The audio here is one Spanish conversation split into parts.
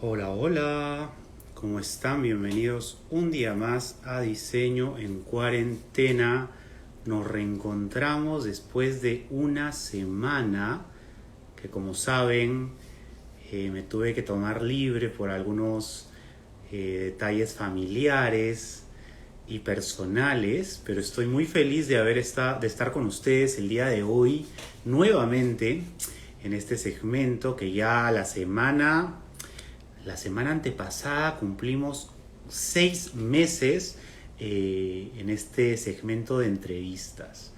Hola, hola, ¿cómo están? Bienvenidos un día más a Diseño en Cuarentena. Nos reencontramos después de una semana que, como saben, me tuve que tomar libre por algunos detalles familiares y personales, pero estoy muy feliz de estar con ustedes el día de hoy nuevamente en este segmento que ya la semana antepasada cumplimos 6 meses en este segmento de entrevistas.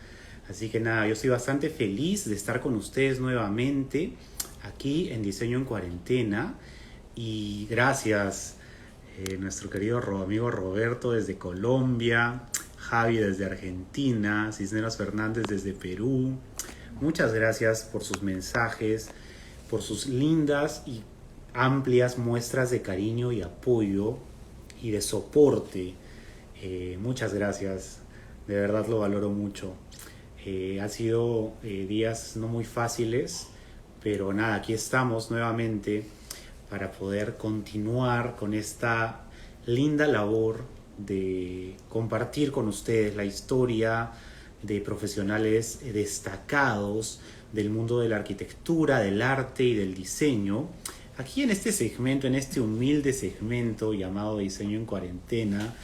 Así que nada, yo estoy bastante feliz de estar con ustedes nuevamente aquí en Diseño en Cuarentena. Y gracias, nuestro querido amigo Roberto desde Colombia, Javi desde Argentina, Cisneros Fernández desde Perú. Muchas gracias por sus mensajes, por sus lindas y amplias muestras de cariño y apoyo y de soporte. Muchas gracias, de verdad lo valoro mucho. Han sido días no muy fáciles, pero nada, aquí estamos nuevamente para poder continuar con esta linda labor de compartir con ustedes la historia de profesionales destacados del mundo de la arquitectura, del arte y del diseño. Aquí en este segmento, en este humilde segmento llamado Diseño en Cuarentena,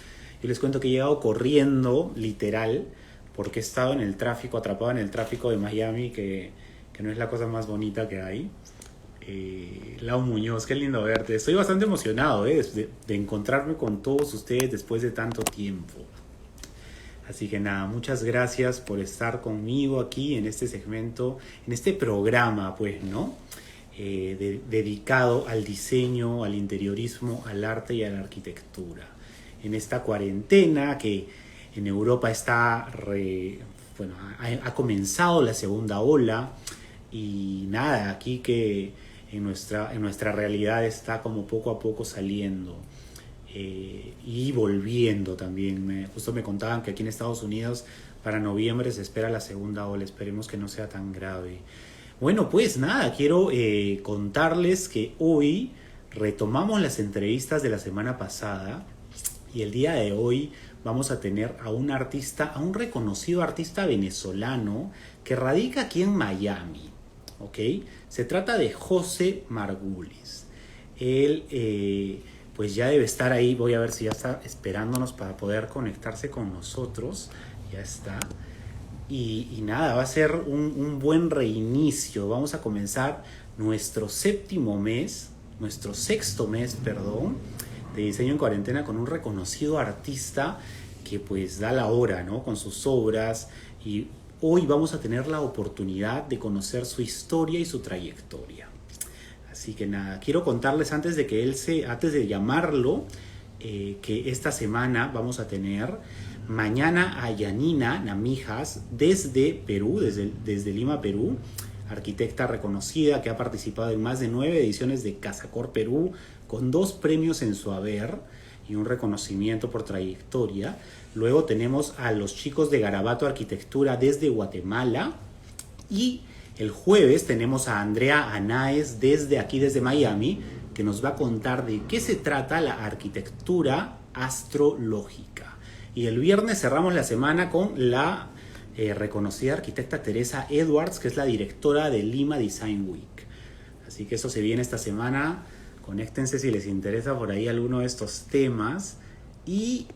yo les cuento que he llegado corriendo, literal, porque he estado en el tráfico, atrapado en el tráfico de Miami, que no es la cosa más bonita que hay. Lau Muñoz, qué lindo verte. Estoy bastante emocionado de encontrarme con todos ustedes después de tanto tiempo. Así que nada, muchas gracias por estar conmigo aquí en este segmento, en este programa, pues, ¿no? Dedicado al diseño, al interiorismo, al arte y a la arquitectura. En esta cuarentena que en Europa bueno, ha comenzado la segunda ola y nada, aquí que en nuestra realidad está como poco a poco saliendo y volviendo también. Justo me contaban que aquí en Estados Unidos para noviembre se espera la segunda ola, esperemos que no sea tan grave. Bueno, pues nada, quiero contarles que hoy retomamos las entrevistas de la semana pasada y el día de hoy vamos a tener a un artista, a un reconocido artista venezolano que radica aquí en Miami. ¿Ok? Se trata de José Margulis. Él pues ya debe estar ahí, voy a ver si ya está esperándonos para poder conectarse con nosotros. Ya está. Y nada, va a ser un buen reinicio. Vamos a comenzar nuestro séptimo mes, nuestro sexto mes, perdón, de Diseño en Cuarentena con un reconocido artista que pues da la hora, ¿no? Con sus obras. Y hoy vamos a tener la oportunidad de conocer su historia y su trayectoria. Así que nada, quiero contarles antes de llamarlo, que esta semana vamos a tener mañana a Yanina Namijas desde Perú, desde Lima, Perú, arquitecta reconocida que ha participado en más de 9 ediciones de Casacor Perú, con 2 premios en su haber y un reconocimiento por trayectoria. Luego tenemos a los chicos de Garabato Arquitectura desde Guatemala. Y el jueves tenemos a Andrea Anaez desde Miami, que nos va a contar de qué se trata la arquitectura astrológica. Y el viernes cerramos la semana con la reconocida arquitecta Teresa Edwards, que es la directora de Lima Design Week. Así que eso se viene esta semana. Conéctense si les interesa por ahí alguno de estos temas. Y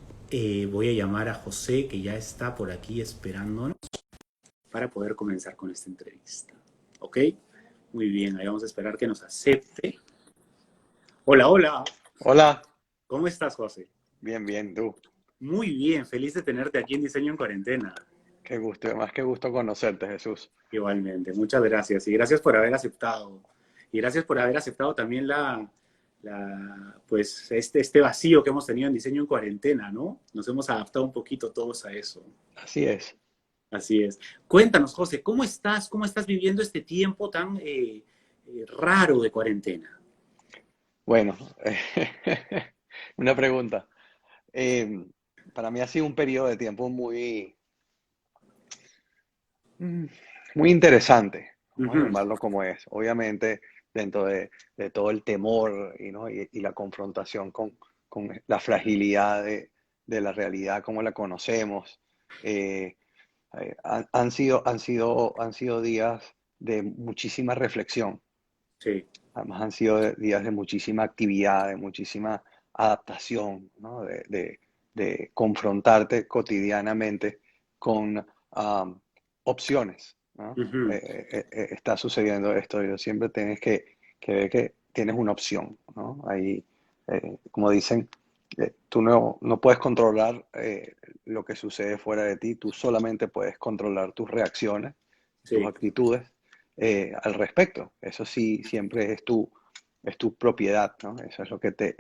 voy a llamar a José, que ya está por aquí esperándonos para poder comenzar con esta entrevista. ¿Ok? Muy bien, ahí vamos a esperar que nos acepte. Hola, hola. Hola, ¿Cómo estás, José? bien, bien, tú. Muy bien, feliz de tenerte aquí en Diseño en Cuarentena. Qué gusto, más que gusto conocerte, Jesús. Igualmente, muchas gracias. Y gracias por haber aceptado. Y gracias por haber aceptado también pues este vacío que hemos tenido en Diseño en Cuarentena, ¿no? Nos hemos adaptado un poquito todos a eso. Así es. Así es. Cuéntanos, José, ¿cómo estás? ¿Cómo estás viviendo este tiempo tan raro de cuarentena? Bueno, una pregunta. Eh, para mí ha sido un periodo de tiempo muy, mm, muy interesante, vamos a Ujú. llamarlo como es. Obviamente, dentro de todo el temor y, ¿no? y la confrontación con la fragilidad de la realidad como la conocemos. eh, han sido días de muchísima reflexión. Sí. Además, han sido días de muchísima actividad, de muchísima adaptación, ¿no? De confrontarte cotidianamente con opciones, ¿no? Ujú. Está sucediendo esto. Yo siempre tienes que ver que tienes una opción, ¿no? Ahí, como dicen, tú no puedes controlar lo que sucede fuera de ti, tú solamente puedes controlar tus reacciones, tus Sí. actitudes al respecto. Eso sí, siempre es tu propiedad, ¿no? Eso es lo que eh,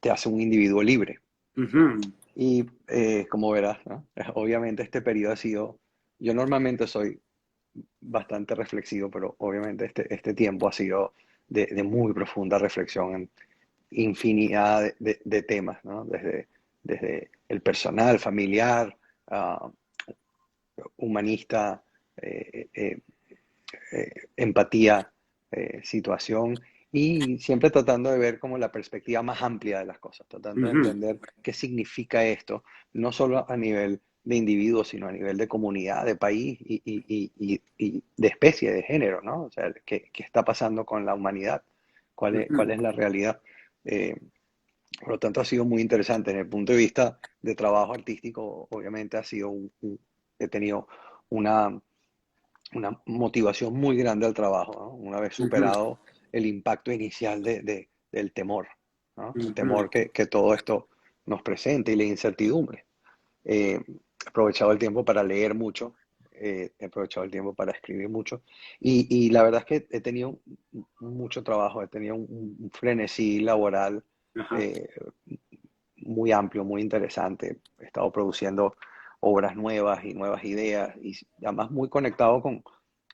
te hace un individuo libre. Ujú. Y como verás, ¿no? Obviamente este periodo ha sido, yo normalmente soy bastante reflexivo, pero obviamente este tiempo ha sido de muy profunda reflexión en infinidad de temas, ¿no? Desde el personal, familiar, uh, humanista, eh, eh, empatía, situación y siempre tratando de ver como la perspectiva más amplia de las cosas, tratando de Ujú. entender qué significa esto, no solo a nivel de individuo, sino a nivel de comunidad, de país y de especie, de género, ¿no? O sea, qué está pasando con la humanidad? Cuál Ujú. es la realidad? Eh, por lo tanto, ha sido muy interesante. En el punto de vista de trabajo artístico, obviamente ha sido he tenido una una motivación muy grande al trabajo, ¿no? Una vez Ujú. superado el impacto inicial del temor, ¿no? El Ujú. temor que todo esto nos presenta y la incertidumbre. He aprovechado el tiempo para leer mucho, he aprovechado el tiempo para escribir mucho y la verdad es que he tenido mucho trabajo, he tenido un frenesí laboral Ajá. eh, muy amplio, muy interesante. He estado produciendo obras nuevas y nuevas ideas y además muy conectado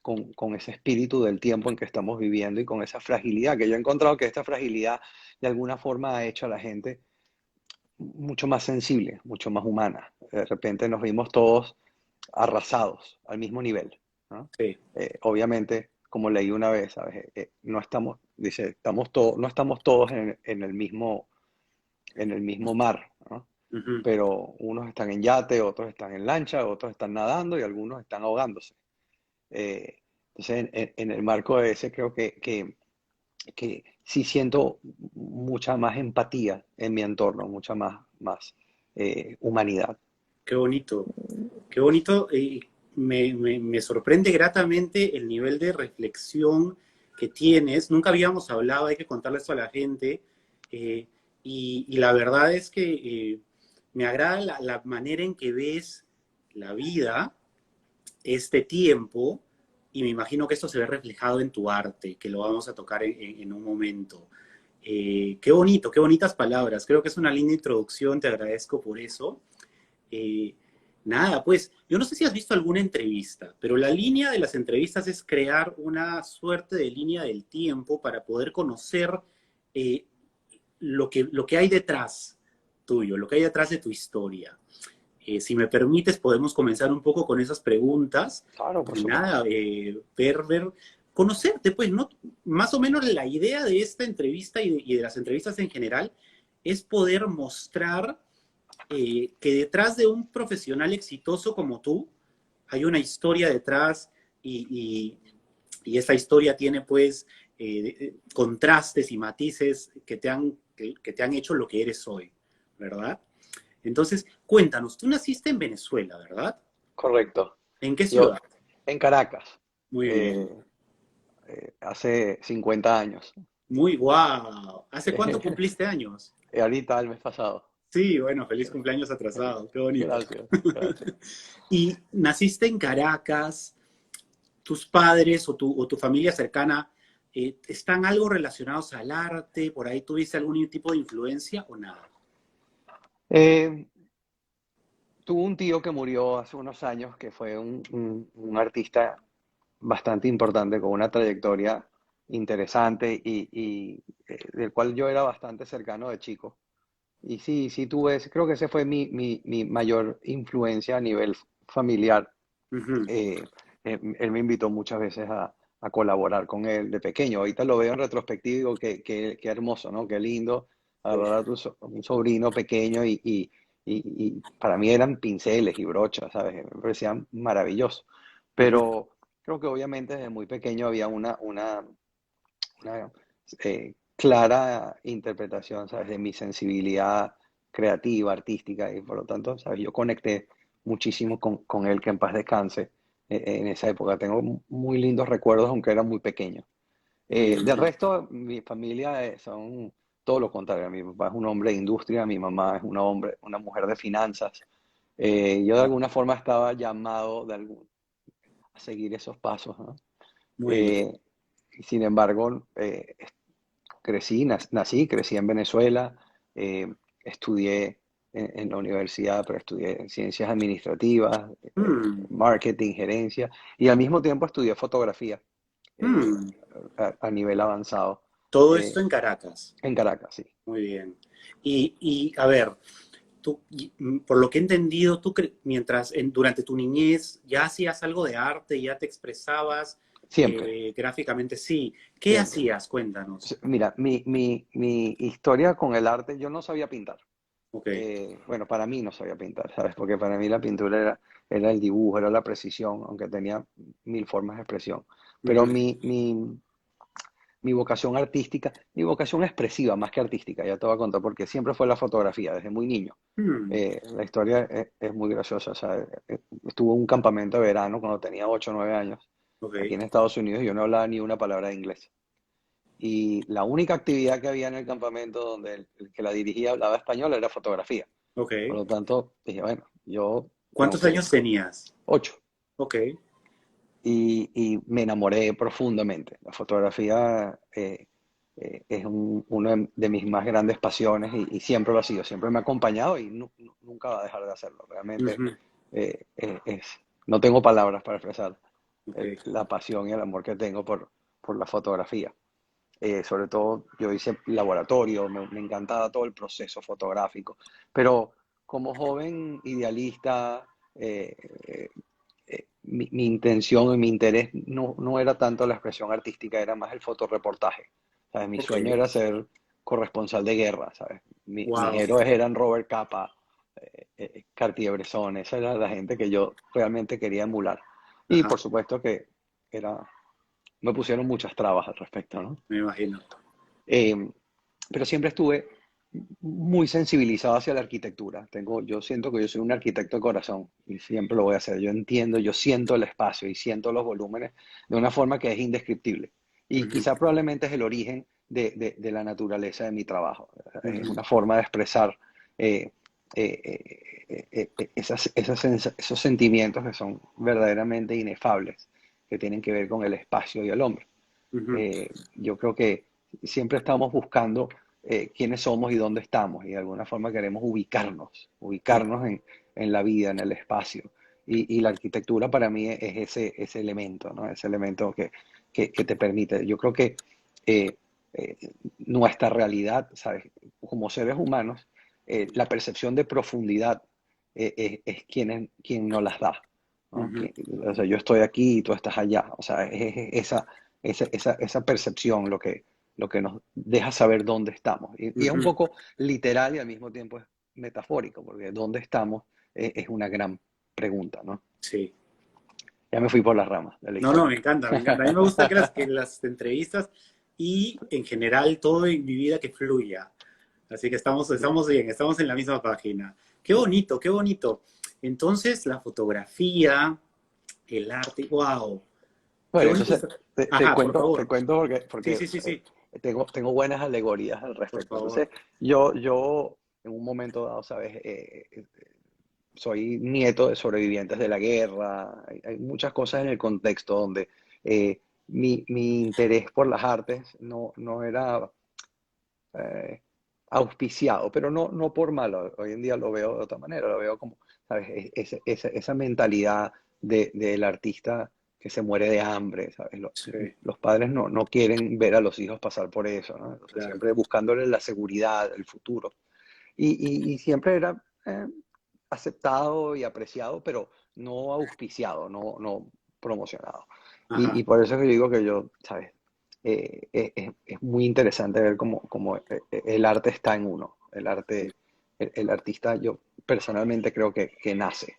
con ese espíritu del tiempo en que estamos viviendo y con esa fragilidad, que yo he encontrado que esta fragilidad de alguna forma ha hecho a la gente mucho más sensible, mucho más humana. De repente nos vimos todos arrasados al mismo nivel, ¿no? Sí. Obviamente, como leí una vez, ¿sabes? No estamos, dice, no estamos todos en el mismo mar, ¿no? Ujú. Pero unos están en yate, otros están en lancha, otros están nadando y algunos están ahogándose. Eh, entonces, en el marco de ese, creo que sí siento mucha más empatía en mi entorno, mucha más humanidad. Qué bonito. Qué bonito. Me sorprende gratamente el nivel de reflexión que tienes. Nunca habíamos hablado, hay que contarle esto a la gente. eh, y la verdad es que me agrada la manera en que ves la vida, este tiempo, y me imagino que esto se ve reflejado en tu arte, que lo vamos a tocar en un momento. Qué bonito, qué bonitas palabras. Creo que es una linda introducción, te agradezco por eso. Eh, Nada, pues yo no sé si has visto alguna entrevista, pero la línea de las entrevistas es crear una suerte de línea del tiempo para poder conocer eh, lo que hay detrás tuyo, lo que hay detrás de tu historia. Si me permites, podemos comenzar un poco con esas preguntas Claro, por y nada, supuesto. conocerte, pues, ¿no? Más o menos la idea de esta entrevista y de las entrevistas en general es poder mostrar que detrás de un profesional exitoso como tú hay una historia detrás y, y esa historia tiene pues contrastes y matices que te han hecho lo que eres hoy, ¿verdad? Entonces, cuéntanos, tú naciste en Venezuela, ¿verdad? Correcto. ¿En qué ciudad? Yo en Caracas, Muy bien. eh, hace 50 años. Muy guau. ¿Hace cuánto cumpliste años? Ahorita, el mes pasado. Sí, bueno, feliz cumpleaños atrasado, qué bonito. Gracias, gracias. Y naciste en Caracas, tus padres o tu familia cercana están algo relacionados al arte, por ahí tuviste algún tipo de influencia o nada. Eh, Tuve un tío que murió hace unos años, que fue un artista bastante importante, con una trayectoria interesante y del cual yo era bastante cercano de chico. Y sí, sí tuve, creo que ese fue mi mayor influencia a nivel familiar. Ujú. Él me invitó muchas veces a colaborar con él de pequeño. Ahorita lo veo en retrospectiva y digo, qué hermoso, ¿no? Qué lindo agarrar a un sobrino pequeño y para mí eran pinceles y brochas, ¿sabes? Me parecían maravillosos. Ujú. Pero creo que obviamente desde muy pequeño había una clara interpretación, ¿sabes? De mi sensibilidad creativa, artística, y por lo tanto, ¿sabes? Yo conecté muchísimo con él, que en paz descanse, en esa época. Tengo muy lindos recuerdos, aunque era muy pequeño. Del Mm, resto, mi familia son todo lo contrario. Mi papá es un hombre de industria, mi mamá es una mujer de finanzas. Yo de ah, alguna forma estaba llamado a seguir esos pasos, ¿no? muy bien. Eh, Sin embargo, nací, crecí en Venezuela, estudié en la universidad, pero estudié ciencias administrativas, Mm, marketing, gerencia, y al mismo tiempo estudié fotografía eh, mm. a nivel avanzado Todo esto eh, en Caracas. en Caracas, sí. Muy bien. Y a ver, por lo que he entendido, mientras durante tu niñez ya hacías algo de arte, ya te expresabas Siempre, gráficamente, sí. ¿Qué siempre. hacías? Cuéntanos. Mira, mi historia con el arte, yo no sabía pintar. Ok. Bueno, para mí no sabía pintar, ¿sabes? Porque para mí la pintura era el dibujo, era la precisión, aunque tenía mil formas de expresión. Pero Ujú. mi vocación artística, mi vocación expresiva más que artística, ya te voy a contar, porque siempre fue la fotografía, desde muy niño. Mm, La historia es muy graciosa, o sea, estuve en un campamento de verano cuando tenía 8 o 9 años, ok. aquí en Estados Unidos, y yo no hablaba ni una palabra de inglés. Y la única actividad que había en el campamento donde el que la dirigía hablaba español era fotografía. Ok. Por lo tanto, dije, bueno, yo tengo ¿Cuántos que, años tenías? 8. Ok. Y me enamoré profundamente. La fotografía es uno de mis más grandes pasiones y siempre lo ha sido, siempre me ha acompañado y nunca va a dejar de hacerlo. Realmente Ujú. eh, no tengo palabras para expresar Ok. la pasión y el amor que tengo por la fotografía. Sobre todo yo hice laboratorio, me encantaba todo el proceso fotográfico, pero como joven idealista, mi intención y mi interés no era tanto la expresión artística, era más el fotoreportaje. ¿Sabes? Mi Ok. sueño era ser corresponsal de guerra, ¿sabes? Mis Wow. héroes eran Robert Capa, Cartier-Bresson, esa era la gente que yo realmente quería emular. Y Ajá. por supuesto que era, me pusieron muchas trabas al respecto, ¿no? Me imagino. Eh, pero siempre estuve muy sensibilizado hacia la arquitectura. Yo siento que yo soy un arquitecto de corazón y siempre lo voy a hacer. Yo entiendo, yo siento el espacio y siento los volúmenes de una forma que es indescriptible. Y Ujú, quizá probablemente es el origen de la naturaleza de mi trabajo. Es ujú, una forma de expresar eh, esos sentimientos que son verdaderamente inefables, que tienen que ver con el espacio y el hombre. ujú. Yo creo que siempre estamos buscando quiénes somos y dónde estamos, y de alguna forma queremos ubicarnos en la vida, en el espacio. Y la arquitectura para mí es ese elemento, ¿no? Ese elemento que te permite. Yo creo que eh, eh, nuestra realidad, ¿sabes? Como seres humanos, la percepción de profundidad es quien nos las da, ¿no? Ujú, O sea, yo estoy aquí y tú estás allá. O sea, esa percepción lo que nos deja saber dónde estamos. Y es un ujú. poco literal y al mismo tiempo es metafórico, porque dónde estamos es una gran pregunta, ¿no? Sí. Ya me fui por las ramas de la No, no, historia. me encanta, me encanta. A mí me gusta que las entrevistas y en general todo en mi vida que fluya. Así que estamos bien, estamos en la misma página. Qué bonito, qué bonito. Entonces, la fotografía, el arte, wow, qué Bueno, bonito. entonces te Ajá, por cuento, favor. Sí, porque sí, sí, sí, tengo buenas alegorías al por respecto. favor. Entonces, yo en un momento dado, ¿sabes? Soy nieto de sobrevivientes de la guerra. Hay muchas cosas en el contexto donde mi interés por las artes no era eh, auspiciado, pero no por malo. Hoy en día lo veo de otra manera, lo veo como, ¿sabes? Esa mentalidad del artista que se muere de hambre, ¿sabes? Sí, Los padres no quieren ver a los hijos pasar por eso, ¿no? Entonces claro. siempre buscándole la seguridad, el futuro. Y siempre era aceptado y apreciado, pero no auspiciado, no, promocionado. Ajá. Y por eso que yo digo que yo, ¿sabes? Es muy interesante ver cómo el arte está en uno. El arte, el artista, yo personalmente creo que nace.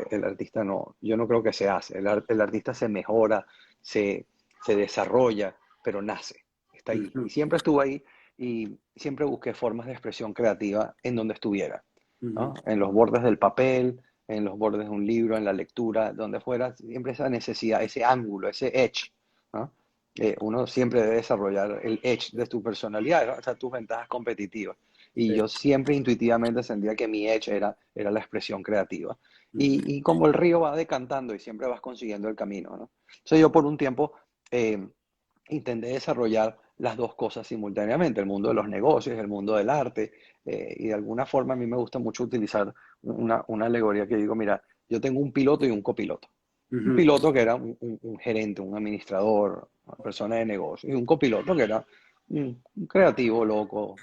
El artista no, yo no creo que se hace. El artista se mejora, se, se desarrolla, pero nace. Está ahí. Ujú, Y siempre estuvo ahí y siempre busqué formas de expresión creativa en donde estuviera, ujú. ¿no? En los bordes del papel, en los bordes de un libro, en la lectura, donde fuera, siempre esa necesidad, ese ángulo, ese edge, ¿no? Uno siempre debe desarrollar el edge de tu personalidad, ¿no? O sea, tus ventajas competitivas. Y Sí. yo siempre intuitivamente sentía que mi edge era la expresión creativa. Ujú, Y como el río va decantando y siempre vas consiguiendo el camino, ¿no? Entonces yo por un tiempo eh, intenté desarrollar las dos cosas simultáneamente, el mundo de los negocios, el mundo del arte, y de alguna forma a mí me gusta mucho utilizar una alegoría que digo, mira, yo tengo un piloto y un copiloto. Un ujú. piloto que era un gerente, un administrador, una persona de negocio, y un copiloto que era un creativo, loco,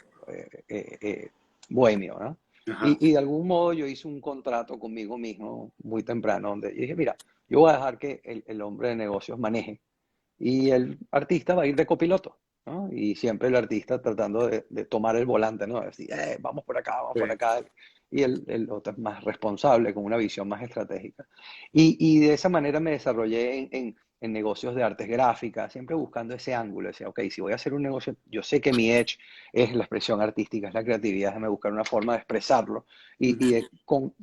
bohemio, ¿no? Ajá. Y de algún modo yo hice un contrato conmigo mismo muy temprano, donde yo dije, mira, yo voy a dejar que el hombre de negocios maneje y el artista va a ir de copiloto, ¿no? Y siempre el artista tratando de tomar el volante, ¿no? Decir, vamos por acá, vamos por Sí. acá. Y el otro es más responsable, con una visión más estratégica. Y de esa manera me desarrollé en negocios de artes gráficas, siempre buscando ese ángulo. Decía, ok, si voy a hacer un negocio, yo sé que mi edge es la expresión artística, es la creatividad, déjame buscar una forma de expresarlo y Ujú, de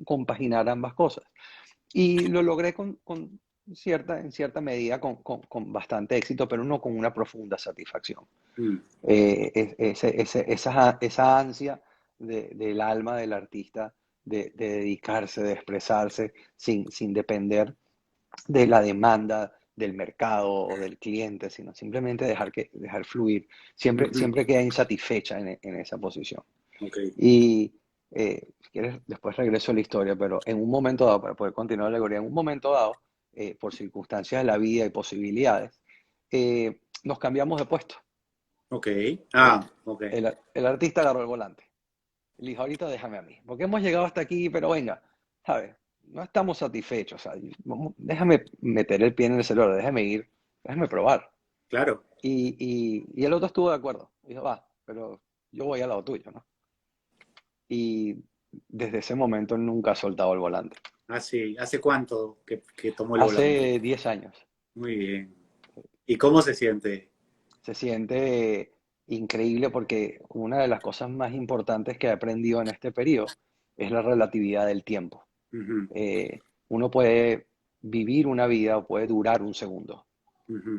compaginar ambas cosas. Y lo logré en cierta medida con bastante éxito, pero no con una profunda satisfacción. mm, Esa ansia del alma del artista de dedicarse, de expresarse sin depender de la demanda del mercado o del cliente, sino simplemente dejar fluir. ujú. Siempre queda insatisfecha en esa posición. Ok. Y si quieres, después regreso a la historia, pero en un momento dado, para poder continuar la alegoría, en un momento dado, por circunstancias de la vida y posibilidades, nos cambiamos de puesto. Ok. El, Ah, ok. el artista agarró el volante. Le dijo, ahorita déjame a mí, porque hemos llegado hasta aquí, pero venga, ¿sabes? No estamos satisfechos, o sea, déjame meter el pie en el celular, déjame ir, déjame probar. Claro. Y el otro estuvo de acuerdo, dijo, va, pero yo voy al lado tuyo, ¿no? Y desde ese momento nunca ha soltado el volante. ¿Hace cuánto que tomó el volante? Hace 10 años. Muy bien. ¿Y cómo se siente? Se siente increíble porque una de las cosas más importantes que he aprendido en este periodo es la relatividad del tiempo. Ujú, Uno puede vivir una vida o puede durar un segundo. ujú,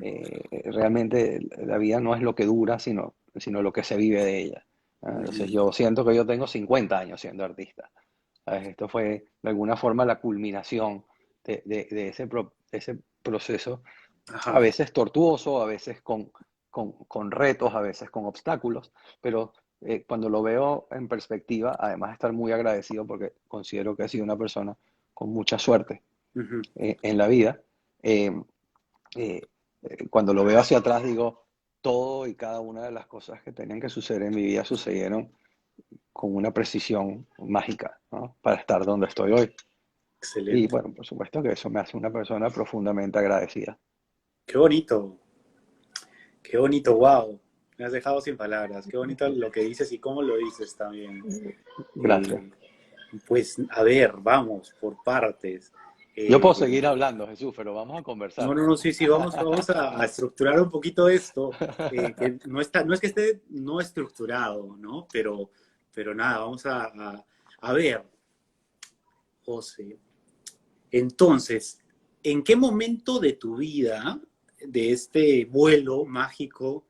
Realmente la vida no es lo que dura, sino lo que se vive de ella. Entonces ujú. yo siento que yo tengo 50 años siendo artista. ¿Sabes? Esto fue de alguna forma la culminación de ese proceso, a Ajá. veces tortuoso, a veces con retos, a veces con obstáculos, pero cuando lo veo en perspectiva, además de estar muy agradecido porque considero que he sido una persona con mucha suerte Ujú. en la vida, eh, eh, cuando lo veo hacia atrás digo, todo y cada una de las cosas que tenían que suceder en mi vida sucedieron con una precisión mágica, ¿no? Para estar donde estoy hoy. Y Excelente. bueno, por supuesto que eso me hace una persona profundamente agradecida. Qué bonito. Qué bonito. Wow. Me has dejado sin palabras. Qué bonito lo que dices y cómo lo dices también. Gracias. Eh, pues a ver, vamos por partes. Yo Eh, puedo seguir hablando, Jesús, pero vamos a no, conversar. no, no, sí, sí, vamos a estructurar un poquito esto, que no está, no es que esté no estructurado, ¿no? Pero nada, vamos a ver, José. Entonces, ¿en qué momento de tu vida, de este vuelo mágico,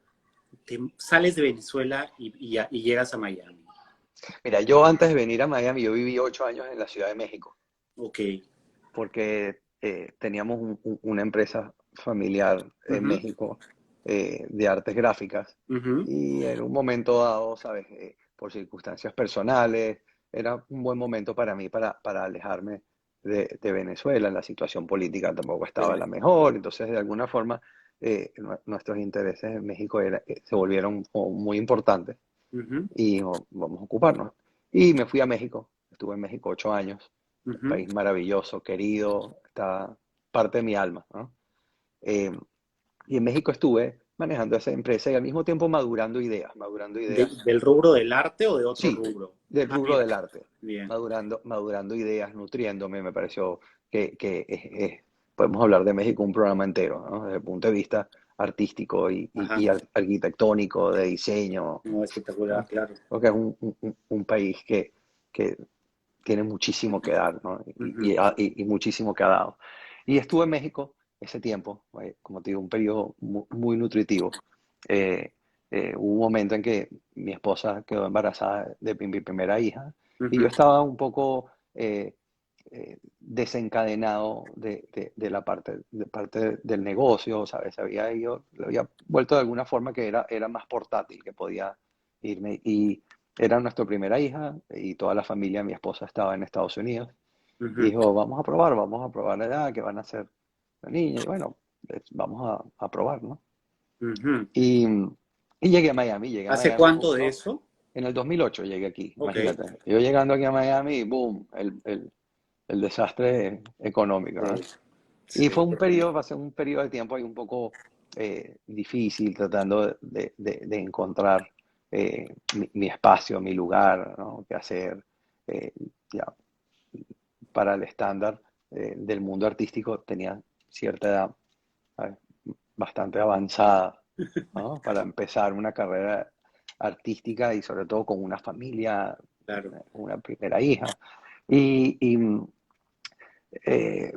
te sales de Venezuela y llegas a Miami? Mira, yo antes de venir a Miami, yo viví 8 años en la Ciudad de México, Ok. porque teníamos una empresa familiar en Ujú, México de artes gráficas. ujú. Y en un momento dado, ¿sabes? Por circunstancias personales, era un buen momento para mí para alejarme de Venezuela. La situación política tampoco estaba Sí. la mejor, entonces de alguna forma nuestros intereses en México se volvieron como muy importantes Ujú, y vamos a ocuparnos. Y me fui a México, estuve en México 8 años, un ujú. país maravilloso, querido, está parte de mi alma, ¿no? Eh, y en México estuve manejando esa empresa y al mismo tiempo madurando ideas. ¿Del rubro del arte o de otro Sí, rubro? del Ah, rubro mira, del arte, bien. madurando ideas, nutriéndome. Me pareció que podemos hablar de México un programa entero, ¿no? Desde el punto de vista artístico Ajá, arquitectónico, de diseño, no, espectacular, ¿no? claro. Porque es un país que tiene muchísimo que dar, ¿no? Ujú. Y muchísimo que ha dado. Y estuve en México ese tiempo, como te digo, un periodo muy nutritivo. Eh, Hubo un momento en que mi esposa quedó embarazada de mi primera hija y yo Ujú. estaba un poco desencadenado de la parte del negocio, ¿sabes? Le había vuelto de alguna forma que era más portátil, que podía irme. Y era nuestra primera hija y toda la familia, mi esposa estaba en Estados Unidos. Y Ujú. dijo, vamos a probar la edad que van a ser la niña. Y bueno, vamos a probar, ¿no? Ujú. Y, y llegué a ¿Hace Miami cuánto de justo eso? en el 2008 llegué aquí, Ok. imagínate. Yo llegando aquí a Miami, boom, el desastre económico, Sí, ¿no? Y sí. pasé un periodo de tiempo ahí un poco difícil, tratando de encontrar mi espacio, mi lugar, ¿no? Qué hacer. Eh, ya, para el estándar del mundo artístico tenía cierta edad, ¿sabes? Bastante avanzada, ¿no? Para empezar una carrera artística y sobre todo con una familia, Claro. una primera hija. Y eh,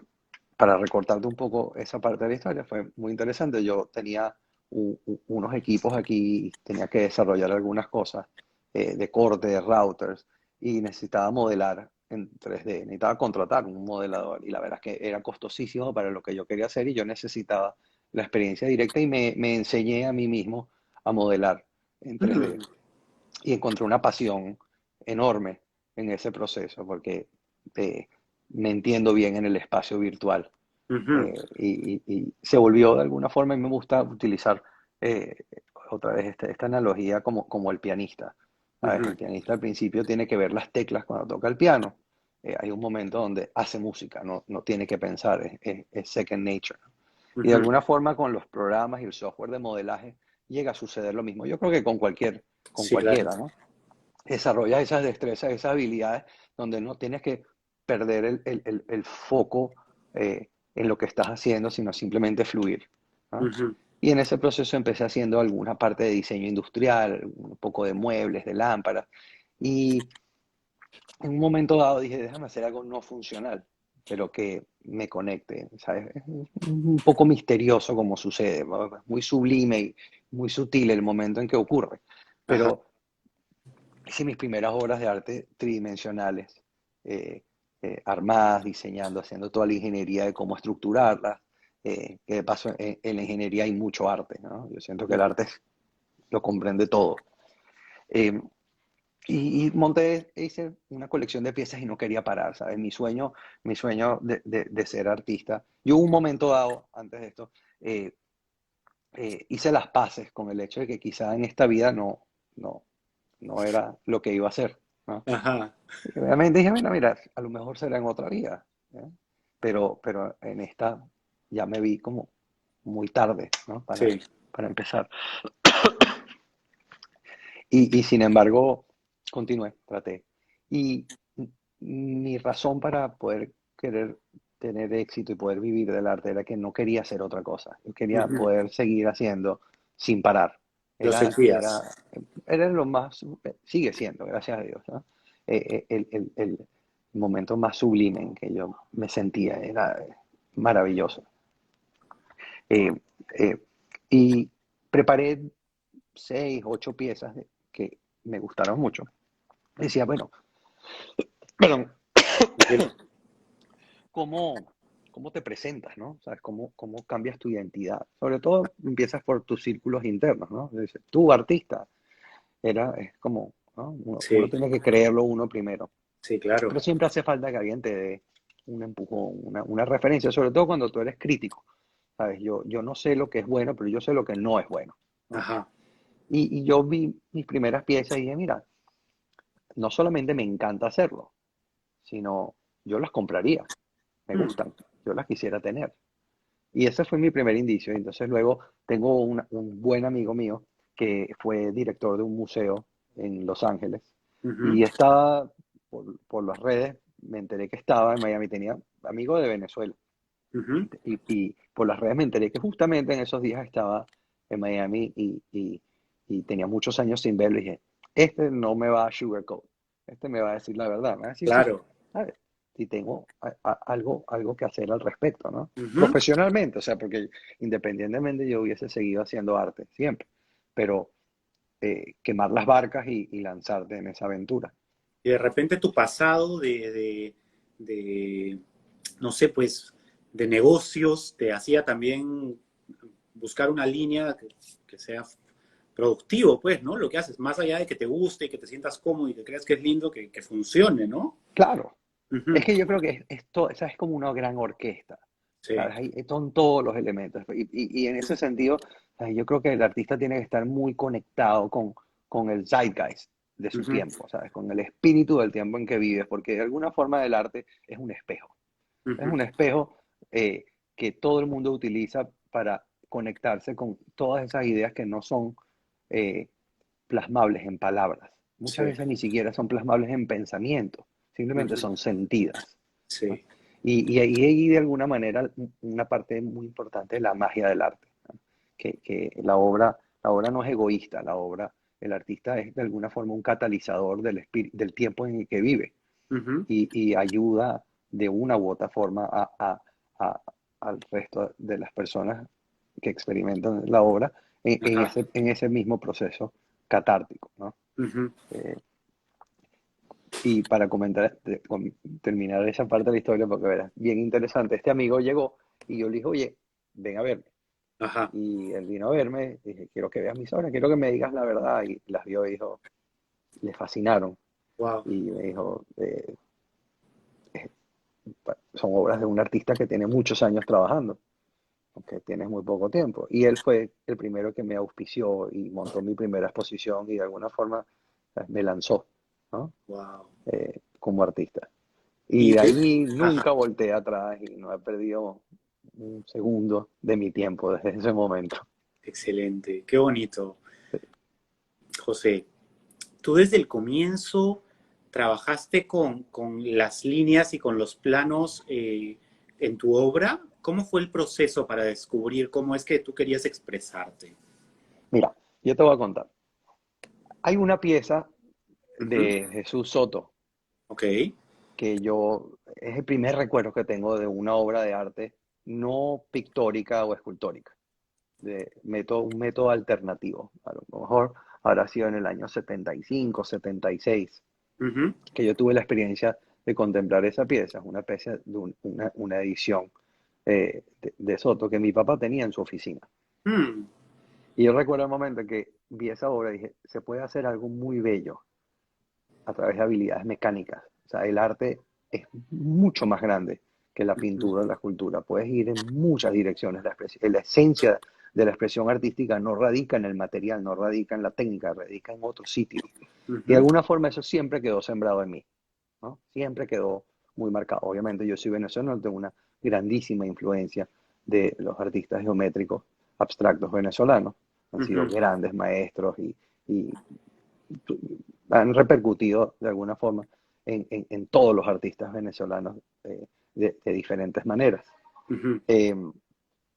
para recortarte un poco esa parte de la historia, fue muy interesante. Yo tenía unos equipos aquí, tenía que desarrollar algunas cosas de corte, de routers, y necesitaba modelar en 3D. Necesitaba contratar un modelador, y la verdad es que era costosísimo para lo que yo quería hacer, y yo necesitaba la experiencia directa, y me enseñé a mí mismo a modelar en 3D. Mm. Y encontré una pasión enorme en ese proceso, porque eh, me entiendo bien en el espacio virtual. Ujú. Y se volvió de alguna forma, y me gusta utilizar eh, otra vez esta analogía como el pianista. ¿Sabes? El Ujú. pianista al principio tiene que ver las teclas cuando toca el piano. Hay un momento donde hace música, no tiene que pensar, es second nature. Y de Ujú. alguna forma con los programas y el software de modelaje llega a suceder lo mismo. Yo creo que con Sí, claro. cualquiera, ¿no? Desarrollas esas destrezas, esas habilidades donde no tienes que perder el foco en lo que estás haciendo, sino simplemente fluir, ¿no? Ujú. Y en ese proceso empecé haciendo alguna parte de diseño industrial, un poco de muebles, de lámparas, y en un momento dado dije, déjame hacer algo no funcional, pero que me conecte, ¿sabes? Es un poco misterioso como sucede, ¿no? Muy sublime y muy sutil el momento en que ocurre, Ajá. pero hice mis primeras obras de arte tridimensionales, eh, armadas, diseñando, haciendo toda la ingeniería de cómo estructurarlas, que de paso en la ingeniería hay mucho arte, ¿no? Yo siento que el Ujú. arte lo comprende todo. Eh, y monté, hice una colección de piezas y no quería parar, ¿sabes? Mi sueño de ser artista. Yo un momento dado, antes de esto, eh, hice las paces con el hecho de que quizá en esta vida no, no era lo que iba a hacer, ¿no? Ajá. Y obviamente dije, bueno, mira, a lo mejor será en otra vida, ¿eh? Pero en esta ya me vi como muy tarde, ¿no? Sí. Para empezar. Y sin embargo, continué, traté. Y mi razón para poder querer tener éxito y poder vivir del arte era que no quería hacer otra cosa. Yo quería Ujú. poder seguir haciendo sin parar. Lo Era, sentías. era, era lo más, sigue siendo, gracias a Dios, ¿no? El momento más sublime en que yo me sentía, era maravilloso. Eh, eh, y preparé 6, 8 piezas que me gustaron mucho. Decía, bueno, perdón, Tranquilo. ¿cómo, cómo te presentas, ¿no? ¿Sabes? ¿Cómo cambias tu identidad? Sobre todo empiezas por tus círculos internos, ¿no? Dices, tú, artista, es como, ¿no? Uno Sí, tiene que creerlo uno primero. sí, claro. Pero siempre hace falta que alguien te dé un empujón, una referencia, sobre todo cuando tú eres crítico. ¿Sabes? Yo no sé lo que es bueno, pero yo sé lo que no es bueno, ¿no? Ajá. Y yo vi mis primeras piezas y dije, mira, no solamente me encanta hacerlo, sino yo las compraría, me Mm. gustan, yo las quisiera tener. Y ese fue mi primer indicio. Entonces luego tengo un buen amigo mío que fue director de un museo en Los Ángeles Ujú, y estaba por las redes, me enteré que estaba en Miami, tenía amigos de Venezuela ujú. y por las redes me enteré que justamente en esos días estaba en Miami y tenía muchos años sin verlo y dije, este no me va a sugarcoat, este me va a decir la verdad, me va a decir sí, Claro. ¿sabes? Y tengo algo que hacer al respecto, ¿no? Ujú. Profesionalmente, o sea, porque independientemente yo hubiese seguido haciendo arte siempre, pero quemar las barcas y lanzarte en esa aventura. Y de repente tu pasado de, no sé, pues, de negocios te hacía también buscar una línea que sea productivo, pues, ¿no? Lo que haces, más allá de que te guste y que te sientas cómodo y que creas que es lindo, que funcione, ¿no? Claro, es Ujú. que yo creo que esto, esa es como una gran orquesta, Sí. ¿sabes? Ahí son todos los elementos. Y en ese sentido, ¿sabes? Yo creo que el artista tiene que estar muy conectado con el zeitgeist de su Ujú, tiempo, ¿sabes? Con el espíritu del tiempo en que vives, porque de alguna forma el arte es un espejo. Es ujú. un espejo que todo el mundo utiliza para conectarse con todas esas ideas que no son eh, plasmables en palabras. Muchas Sí. veces ni siquiera son plasmables en pensamiento, simplemente Ujú. son sentidas, ¿no? Sí. Y ahí de alguna manera una parte muy importante de la magia del arte, ¿no? Que la obra no es egoísta, el artista es de alguna forma un catalizador del tiempo en el que vive Ujú. y ayuda de una u otra forma a- al resto de las personas que experimentan la obra Ajá. en ese mismo proceso catártico, ¿no? Ujú. Eh, y para terminar esa parte de la historia, porque verás, bien interesante, este amigo llegó y yo le dije, oye, ven a verme. Ajá. Y él vino a verme, dije, quiero que veas mis obras, quiero que me digas la verdad. Y las vio y dijo, le fascinaron. Wow. Y me dijo, son obras de un artista que tiene muchos años trabajando, aunque tienes muy poco tiempo. Y él fue el primero que me auspició y montó mi primera exposición y de alguna forma me lanzó, ¿no? Wow. Como artista. Y Y de qué. ahí Ajá. nunca volteé atrás y no he perdido un segundo de mi tiempo desde ese momento. Excelente. Qué bonito. José, tú desde el comienzo trabajaste con las líneas y con los planos en tu obra. ¿Cómo fue el proceso para descubrir cómo es que tú querías expresarte? Mira, yo te voy a contar. Hay una pieza Ujú. de Jesús Soto Ok. es el primer recuerdo que tengo de una obra de arte no pictórica o escultórica, un método alternativo. A lo mejor habrá sido en el año 75, 76, Ujú. que yo tuve la experiencia de contemplar esa pieza, una pieza de una edición de Soto que mi papá tenía en su oficina. Mm. Y yo recuerdo el momento en que vi esa obra y dije, se puede hacer algo muy bello a través de habilidades mecánicas. O sea, el arte es mucho más grande que la Ujú. pintura o la escultura. Puedes ir en muchas direcciones. La esencia de la expresión artística no radica en el material, no radica en la técnica, radica en otro sitio. Y de Ujú. alguna forma eso siempre quedó sembrado en mí, ¿no? Siempre quedó muy marcado. Obviamente yo soy venezolano, tengo una grandísima influencia de los artistas geométricos abstractos venezolanos. Han sido Ujú. grandes maestros y han repercutido de alguna forma en todos los artistas venezolanos de diferentes maneras. Ujú. Eh,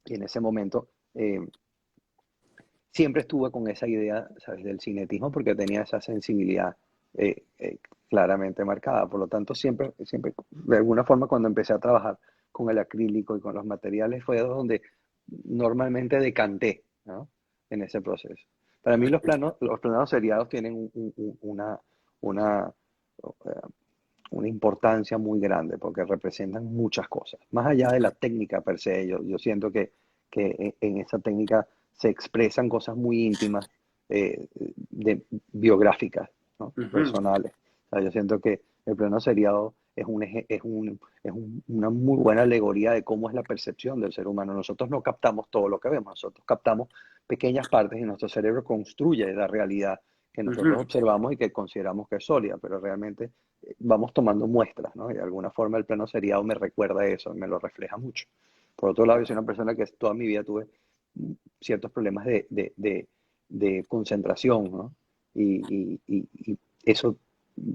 y en ese momento siempre estuve con esa idea, ¿sabes?, del cinetismo porque tenía esa sensibilidad eh, eh, claramente marcada. Por lo tanto, siempre, de alguna forma, cuando empecé a trabajar con el acrílico y con los materiales, fue donde normalmente decanté, ¿no?, en ese proceso. Para mí los planos seriados tienen una, eh, una importancia muy grande porque representan muchas cosas. Más allá de la técnica per se, yo siento que en esa técnica se expresan cosas muy íntimas, biográficas, ¿no?, Ujú. personales. O sea, yo siento que el plano seriado una muy buena alegoría de cómo es la percepción del ser humano. Nosotros no captamos todo lo que vemos, nosotros captamos pequeñas partes y nuestro cerebro construye la realidad que nosotros Ujú. observamos y que consideramos que es sólida, pero realmente vamos tomando muestras, ¿no? Y de alguna forma el plano seriado me recuerda eso, me lo refleja mucho. Por otro lado, yo soy una persona que toda mi vida tuve ciertos problemas de concentración, ¿no? Y eso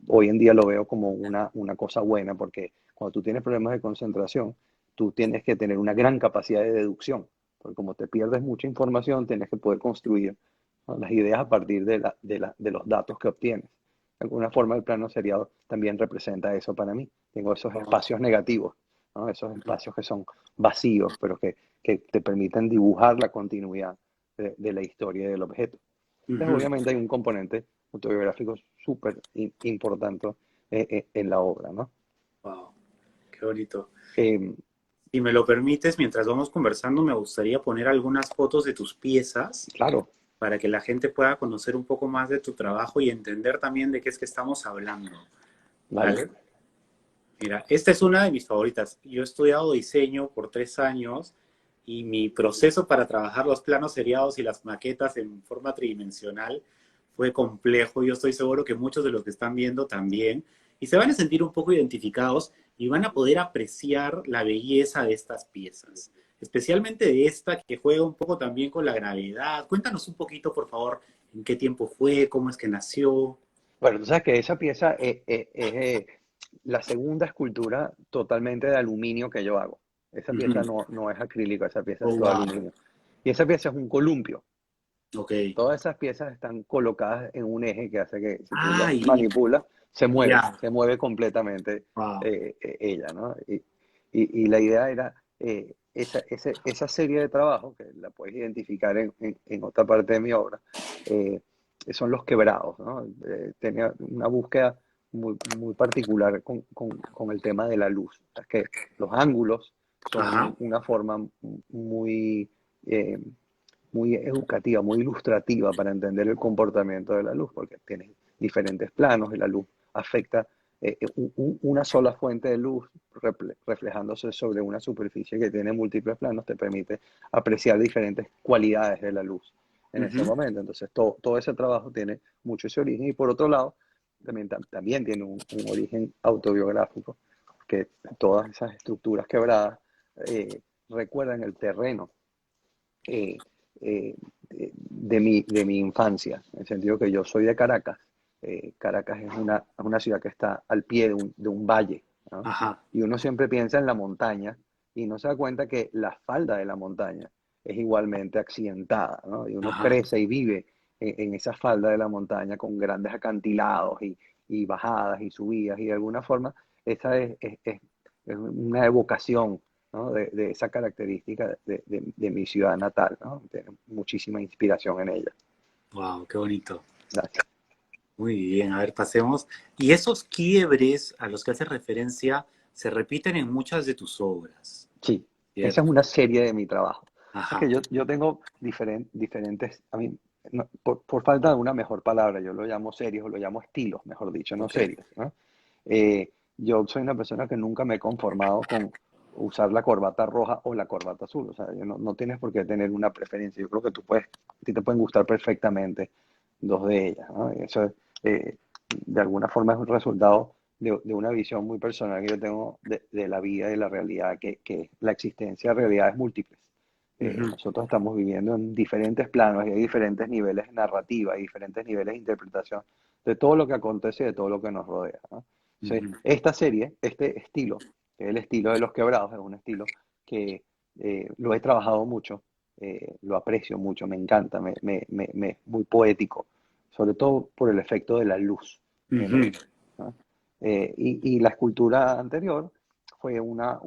hoy en día lo veo como una cosa buena, porque cuando tú tienes problemas de concentración, tú tienes que tener una gran capacidad de deducción, porque como te pierdes mucha información, tienes que poder construir, ¿no?, las ideas a partir de los datos que obtienes. De alguna forma, el plano seriado también representa eso para mí. Tengo esos espacios negativos, ¿no? Esos espacios que son vacíos, pero que te permiten dibujar la continuidad de la historia y del objeto. Entonces, Ujú. obviamente hay un componente autobiográfico súper importante en la obra, ¿no? Wow, qué bonito. Eh, Si me lo permites, mientras vamos conversando, me gustaría poner algunas fotos de tus piezas claro, para que la gente pueda conocer un poco más de tu trabajo y entender también de qué es que estamos hablando. vale. ¿Vale? Mira, esta es una de mis favoritas. Yo he estudiado diseño por 3 años y mi proceso para trabajar los planos seriados y las maquetas en forma tridimensional fue complejo. Yo estoy seguro que muchos de los que están viendo también. Y se van a sentir un poco identificados y van a poder apreciar la belleza de estas piezas. Especialmente de esta que juega un poco también con la gravedad. Cuéntanos un poquito, por favor, en qué tiempo fue, cómo es que nació. Bueno, tú sabes que esa pieza es la segunda escultura totalmente de aluminio que yo hago. Esa pieza Ujú. no es acrílico, esa pieza es Oh, todo wow. aluminio. Y esa pieza es un columpio. Ok. Todas esas piezas están colocadas en un eje que hace que si tú las Ay, manipulas, ya. se mueve completamente Wow. ella, ¿no? Y la idea era esa serie de trabajos, que la puedes identificar en otra parte de mi obra, eh, son los quebrados, ¿no? Tenía una búsqueda muy particular con el tema de la luz. O sea, es que los ángulos Ajá. son una forma muy... eh, muy educativa, muy ilustrativa para entender el comportamiento de la luz, porque tienes diferentes planos y la luz afecta una sola fuente de luz reflejándose sobre una superficie que tiene múltiples planos, te permite apreciar diferentes cualidades de la luz en ese Ujú. momento. Entonces, todo ese trabajo tiene mucho ese origen y por otro lado, también tiene un origen autobiográfico, que todas esas estructuras quebradas recuerdan el terreno eh, eh, de mi infancia, en el sentido que yo soy de Caracas. Caracas es una ciudad que está al pie de un valle, ¿no? Ajá. Y uno siempre piensa en la montaña y no se da cuenta que la falda de la montaña es igualmente accidentada, ¿no? Y uno Ajá. crece y vive en esa falda de la montaña con grandes acantilados y bajadas y subidas y de alguna forma esa es una evocación, ¿no? De esa característica de mi ciudad natal, ¿no? Tiene muchísima inspiración en ella. Wow, qué bonito. Gracias. Muy bien, a ver, pasemos. Y esos quiebres a los que haces referencia se repiten en muchas de tus obras, Sí, esa es ¿cierto? una serie de mi trabajo. Es Ajá. que yo tengo diferentes, a mí, por falta de una mejor palabra, yo lo llamo series o lo llamo estilos, mejor dicho, no Ok. series, ¿no? Yo soy una persona que nunca me he conformado con usar la corbata roja o la corbata azul. O sea, no tienes por qué tener una preferencia. Yo creo que a ti te pueden gustar perfectamente dos de ellas, ¿no? Y eso, eh, de alguna forma, es un resultado de una visión muy personal que yo tengo de la vida y de la realidad, que la existencia de realidades múltiples. Ujú. Nosotros estamos viviendo en diferentes planos y hay diferentes niveles de narrativa, hay diferentes niveles de interpretación de todo lo que acontece y de todo lo que nos rodea, ¿no? Entonces, Ujú. esta serie, este estilo, que es el estilo de Los Quebrados, es un estilo que lo he trabajado mucho, lo aprecio mucho, me encanta, es muy poético, sobre todo por el efecto de la luz en Ujú. él, ¿no? Y la escultura anterior fue una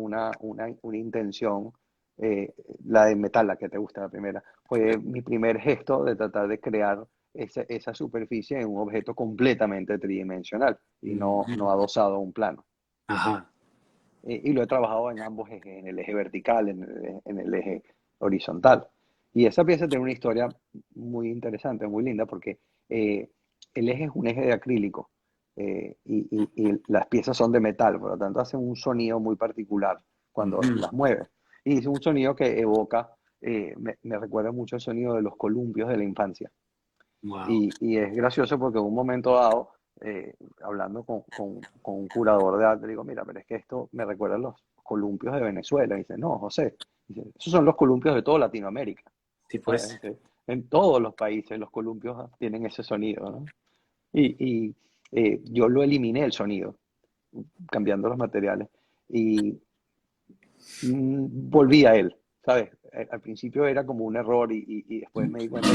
intención, eh, la de metal, la que te gusta, la primera, fue mi primer gesto de tratar de crear esa superficie en un objeto completamente tridimensional y no Ujú. adosado a un plano. Ajá. Y lo he trabajado en ambos ejes, en el eje vertical, en el eje horizontal. Y esa pieza tiene una historia muy interesante, muy linda, porque eh, el eje es un eje de acrílico y las piezas son de metal, por lo tanto hacen un sonido muy particular cuando Ujú. las mueves. Y es un sonido que evoca, me recuerda mucho el sonido de los columpios de la infancia. Wow. Y es gracioso porque en un momento dado, hablando con un curador de arte, le digo, mira, pero es que esto me recuerda a los columpios de Venezuela. Y dice, no, José, Esos son los columpios de toda Latinoamérica, Sí, ¿sabes? pues. En todos los países los columpios tienen ese sonido, ¿no? Y yo lo eliminé el sonido, cambiando los materiales, y volví a él, ¿sabes? Al principio era como un error y después me di cuenta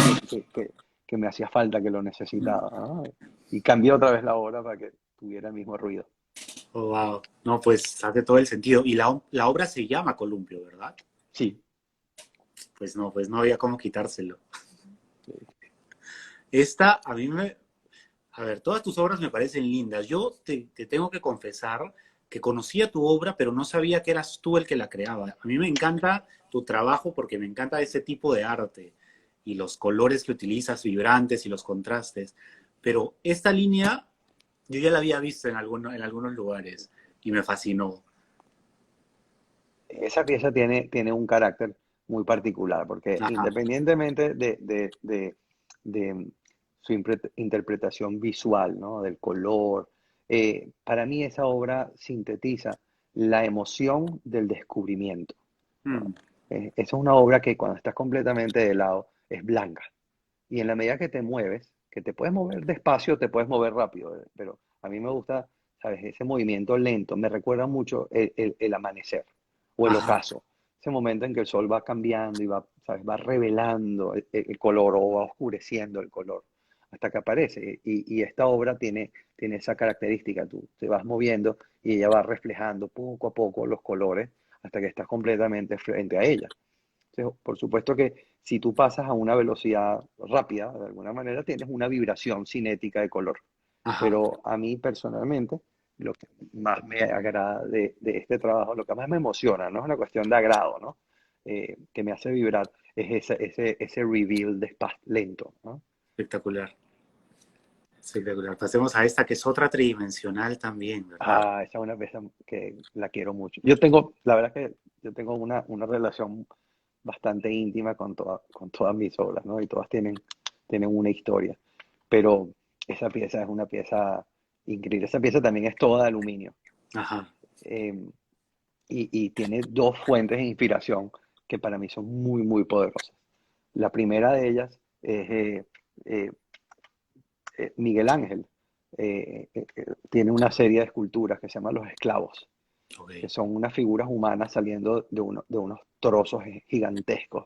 que me hacía falta, que lo necesitaba, ¿no? Y cambié otra vez la obra para que tuviera el mismo ruido. Oh, wow. No, pues hace todo el sentido. Y la obra se llama Columpio, ¿verdad? Sí, Pues no había cómo quitárselo. Esta, a mí me... A ver, todas tus obras me parecen lindas. Yo te tengo que confesar que conocía tu obra, pero no sabía que eras tú el que la creaba. A mí me encanta tu trabajo porque me encanta ese tipo de arte y los colores que utilizas, vibrantes y los contrastes. Pero esta línea yo ya la había visto en algunos lugares y me fascinó. esa pieza tiene un carácter muy particular, porque Ajá. independientemente de su interpretación visual, ¿no? Del color, para mí esa obra sintetiza la emoción del descubrimiento, ¿no? Mm, Esa es una obra que cuando estás completamente de lado es blanca. Y en la medida que te mueves, que te puedes mover despacio, te puedes mover rápido, pero a mí me gusta, ¿sabes? Ese movimiento lento me recuerda mucho el amanecer o el ajá. ocaso, ese momento en que el sol va cambiando y va, ¿sabes? Va revelando el color o va oscureciendo el color hasta que aparece. Y esta obra tiene esa característica, tú te vas moviendo y ella va reflejando poco a poco los colores hasta que estás completamente frente a ella. Entonces, por supuesto que si tú pasas a una velocidad rápida, de alguna manera tienes una vibración cinética de color. Ajá. Pero a mí personalmente, lo que más me agrada de este trabajo, lo que más me emociona, no es una cuestión de agrado, ¿no? Que me hace vibrar, es ese reveal lento, ¿no? Espectacular. Espectacular. Pasemos a esta que es otra tridimensional también, ¿verdad? Ah, esa es una pieza que la quiero mucho. La verdad es que yo tengo una relación bastante íntima con todas mis obras, ¿no? Y todas tienen una historia. Pero esa pieza es una pieza increíble. Esa pieza también es toda de aluminio. Ajá. eh, y tiene dos fuentes de inspiración que para mí son muy, muy poderosas. La primera de ellas es eh, Miguel Ángel. Tiene una serie de esculturas que se llaman Los Esclavos, Ok. que son unas figuras humanas saliendo de unos trozos gigantescos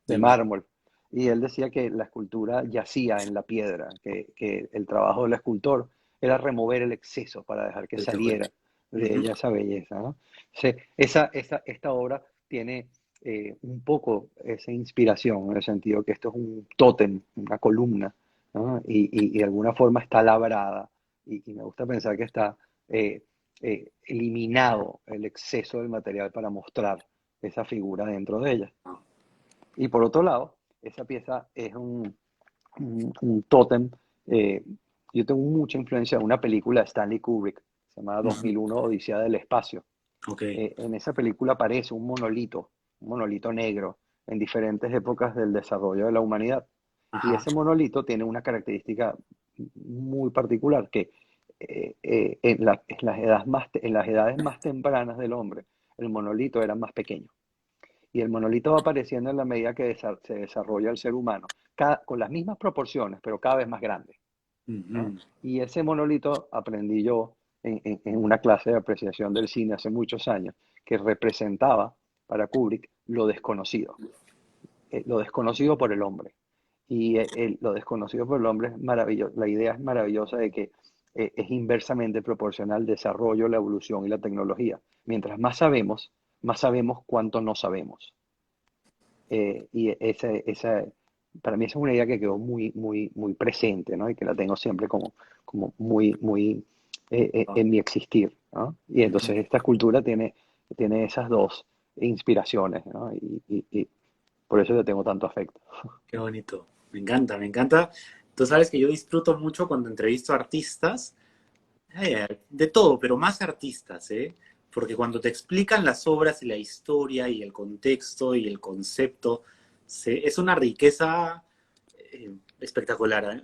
de De mar. mármol. Y él decía que la escultura yacía en la piedra, que el trabajo del escultor era remover el exceso para dejar que Espectacular. saliera de Ujú. ella esa belleza, ¿no? Esta obra tiene un poco esa inspiración, en el sentido que esto es un tótem, una columna, ¿no? Y de alguna forma está labrada, y me gusta pensar que está eh, eliminado el exceso del material para mostrar esa figura dentro de ella. Y por otro lado, esa pieza es un tótem. eh, yo tengo mucha influencia de una película de Stanley Kubrick, se llama Ujú. 2001 Odisea del Espacio. Ok. En esa película aparece un monolito negro, en diferentes épocas del desarrollo de la humanidad. Y Ajá. ese monolito tiene una característica muy particular, que en las edades más tempranas del hombre, el monolito era más pequeño. Y el monolito va apareciendo en la medida que se desarrolla el ser humano, con las mismas proporciones, pero cada vez más grande, ¿no? Ujú. Y ese monolito aprendí yo en una clase de apreciación del cine hace muchos años, que representaba para Kubrick lo desconocido por el hombre. Y lo desconocido por el hombre es maravilloso. La idea es maravillosa de que es inversamente proporcional al desarrollo, la evolución y la tecnología. Mientras más sabemos cuánto no sabemos. Para mí esa es una idea que quedó muy, muy, muy presente, ¿no? Y que la tengo siempre como muy, muy en mi existir, ¿no? Y Ujú. entonces esta escultura tiene esas dos inspiraciones, ¿no? Y por eso le tengo tanto afecto. Qué bonito. Me encanta, me encanta. Tú sabes que yo disfruto mucho cuando entrevisto a artistas, de todo, pero más artistas, ¿eh? Porque cuando te explican las obras y la historia y el contexto y el concepto, es una riqueza espectacular, ¿eh?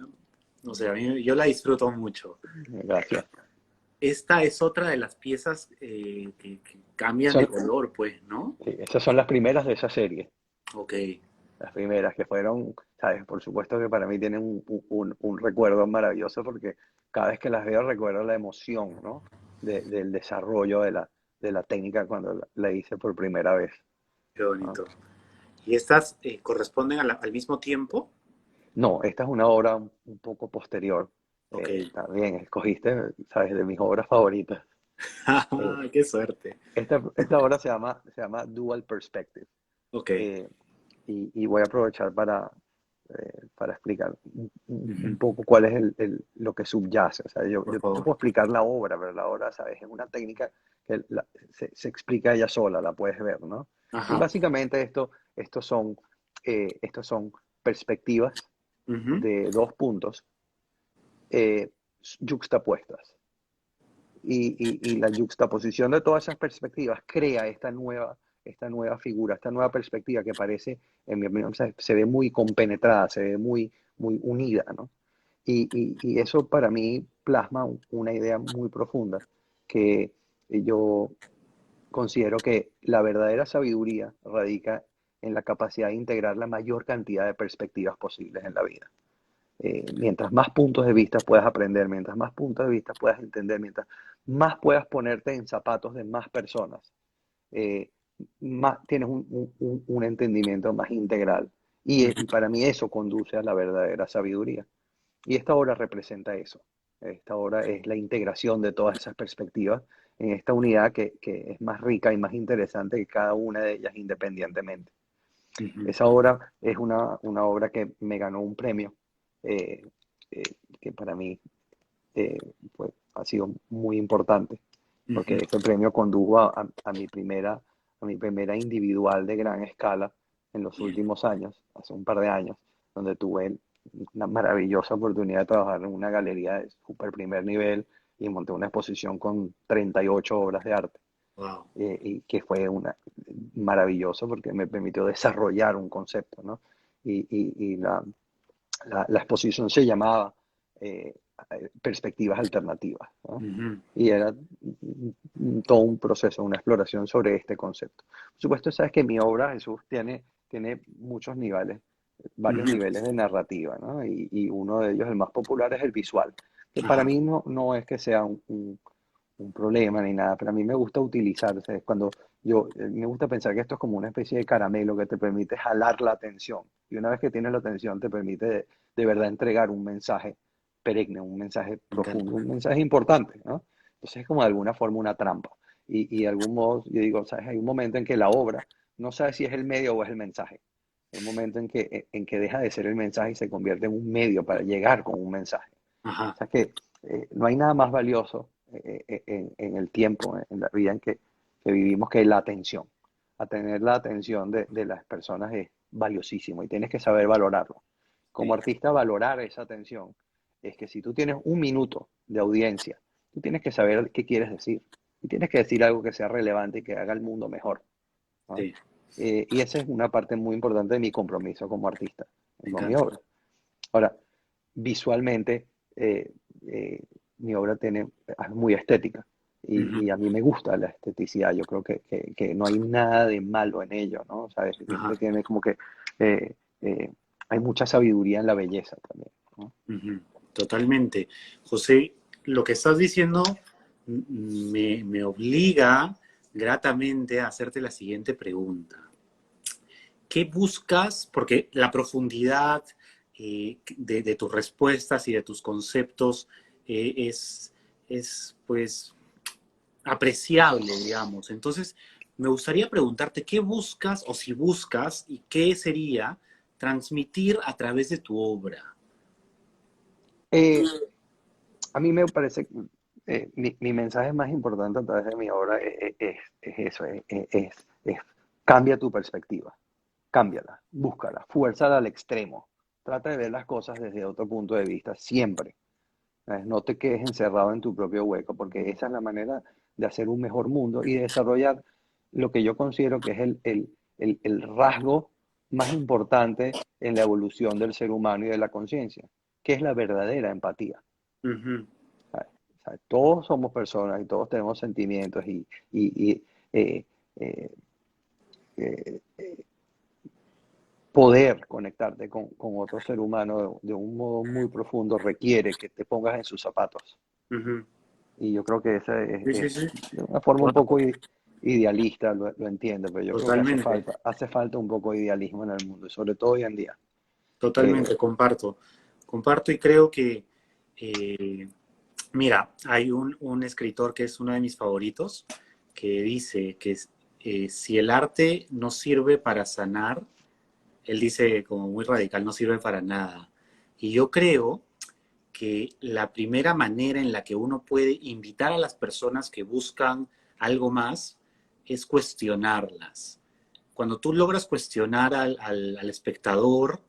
O sea, yo la disfruto mucho. Gracias. esta es otra de las piezas que cambian de Son, color, pues, ¿no? sí, estas son las primeras de esa serie. Ok, Las primeras que fueron, ¿sabes? Por supuesto que para mí tienen un recuerdo maravilloso porque cada vez que las veo recuerdo la emoción, ¿no? Del desarrollo de la técnica cuando la hice por primera vez, qué ¿no? bonito. ¿Y estas corresponden al mismo tiempo? No, esta es una obra un poco posterior. Ok. También escogiste, ¿sabes? De mis obras favoritas. Eh, Qué suerte. esta obra se llama Dual Perspective. Ok. Eh, y voy a aprovechar para explicar un Ujú. poco cuál es lo que subyace. O sea, Por yo te favor. puedo explicar la obra, pero la obra, ¿sabes? Es una técnica que se explica ella sola, la puedes ver, ¿no? Y Ajá. básicamente estos estos son perspectivas Ujú. de dos puntos eh, yuxtapuestas. Y la yuxtaposición de todas esas perspectivas crea esta nueva figura, esta nueva perspectiva que parece, en mi opinión, se ve muy compenetrada, se ve muy unida, ¿no? Y eso para mí plasma una idea muy profunda, que yo considero que la verdadera sabiduría radica en la capacidad de integrar la mayor cantidad de perspectivas posibles en la vida. Mientras más puntos de vista puedas aprender, mientras más puntos de vista puedas entender, mientras más puedas ponerte en zapatos de más personas, eh, más tienes un entendimiento más integral. Y Ujú. para mí eso conduce a la verdadera sabiduría. Y esta obra representa eso. Esta obra es la integración de todas esas perspectivas en esta unidad que es más rica y más interesante que cada una de ellas independientemente. Ujú. Esa obra es una obra que me ganó un premio eh, que para mí eh, ha sido muy importante, porque Ujú. ese premio condujo a mi primera individual de gran escala en los Bien. últimos años, hace un par de años, donde tuve una maravillosa oportunidad de trabajar en una galería de super primer nivel y monté una exposición con 38 obras de arte Wow. y que fue maravilloso porque me permitió desarrollar un concepto, ¿no? Y la exposición se llamaba eh, Perspectivas Alternativas, ¿no? Ujú. Y era todo un proceso, una exploración sobre este concepto. Por supuesto, sabes que mi obra, Jesús, tiene muchos niveles, varios Ujú. niveles de narrativa, ¿no? Y uno de ellos, el más popular, es el visual, que para Ajá. mí no es que sea un problema ni nada, pero a mí me gusta utilizar, o sea, cuando me gusta pensar que esto es como una especie de caramelo que te permite jalar la atención. Y una vez que tienes la atención, te permite de verdad entregar un mensaje perenne, un mensaje Me encanta. profundo, un mensaje importante, ¿no? Entonces es como de alguna forma una trampa. Y de algún modo, yo digo, ¿sabes? Hay un momento en que la obra no sabe si es el medio o es el mensaje. Hay un momento en que deja de ser el mensaje y se convierte en un medio para llegar con un mensaje. O Ajá. sea que no hay nada más valioso en el tiempo, en la vida que vivimos que la atención. A tener la atención de las personas es valiosísimo y tienes que saber valorarlo. Como Sí. artista, valorar esa atención es que si tú tienes un minuto de audiencia, tú tienes que saber qué quieres decir y tienes que decir algo que sea relevante y que haga el mundo mejor, ¿no? Sí. Y esa es una parte muy importante de mi compromiso como artista Me con mi encanta. obra. Ahora, visualmente, eh, eh, mi obra es muy estética Ujú. y a mí me gusta la esteticidad. Yo creo que no hay nada de malo en ello, ¿no? ¿Sabes? Ajá. Siempre tiene como que eh, eh, hay mucha sabiduría en la belleza también, ¿no? Ujú. Totalmente. José, lo que estás diciendo me obliga gratamente a hacerte la siguiente pregunta. ¿Qué buscas? Porque la profundidad de tus respuestas y de tus conceptos es, pues, apreciable, digamos. Entonces, me gustaría preguntarte qué buscas o si buscas y qué sería transmitir a través de tu obra. Eh, a mí me parece que mi mensaje más importante a través de mi obra es eso, es cambia tu perspectiva. Cámbiala, búscala, fuérzala al extremo. Trata de ver las cosas desde otro punto de vista, siempre. ¿Sabes? No te quedes encerrado en tu propio hueco, porque esa es la manera de hacer un mejor mundo y de desarrollar lo que yo considero que es el rasgo más importante en la evolución del ser humano y de la conciencia, que es la verdadera empatía. Ujú. ¿Sabes? sea, todos somos personas y todos tenemos sentimientos y, eh, eh, eh, poder conectarte con otro ser humano de un modo muy profundo requiere que te pongas en sus zapatos. Ujú. Y yo creo que esa Sí, sí, es sí. de una forma un poco idealista, lo entiendo, pero yo creo que Totalmente, hace falta un poco de idealismo en el mundo, y sobre todo hoy en día. totalmente, Eh, comparto. Comparto y creo que, eh, mira, hay un escritor que es uno de mis favoritos, que dice que si el arte no sirve para sanar, él dice como muy radical, no sirve para nada. Y yo creo que la primera manera en la que uno puede invitar a las personas que buscan algo más es cuestionarlas. Cuando tú logras cuestionar al espectador,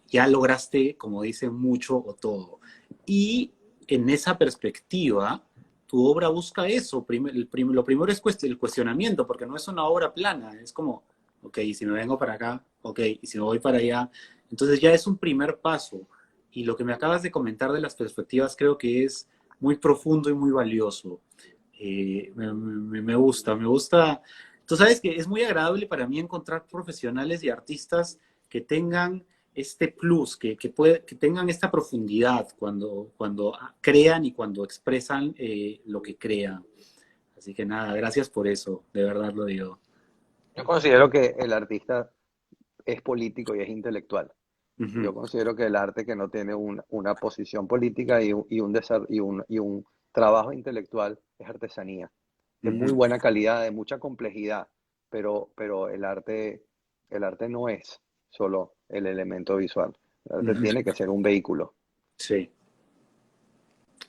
ya lograste, como dicen, mucho o todo. Y en esa perspectiva, tu obra busca eso. Lo primero es el cuestionamiento, porque no es una obra plana, es como, ok, y si me vengo para acá, ok, y si me voy para allá. Entonces ya es un primer paso. Y lo que me acabas de comentar de las perspectivas creo que es muy profundo y muy valioso. Me gusta, me gusta. Tú sabes que es muy agradable para mí encontrar profesionales y artistas que tengan este plus, que tengan esta profundidad cuando crean y cuando expresan lo que crean. Así que nada, gracias por eso, de verdad lo digo. yo considero que el artista es político y es intelectual. Ujú, Yo considero que el arte que no tiene una posición política y un trabajo intelectual es artesanía, de muy ujú, buena calidad, de mucha complejidad, pero el arte no es solo el elemento visual. El arte ujú. tiene que ser un vehículo, Sí,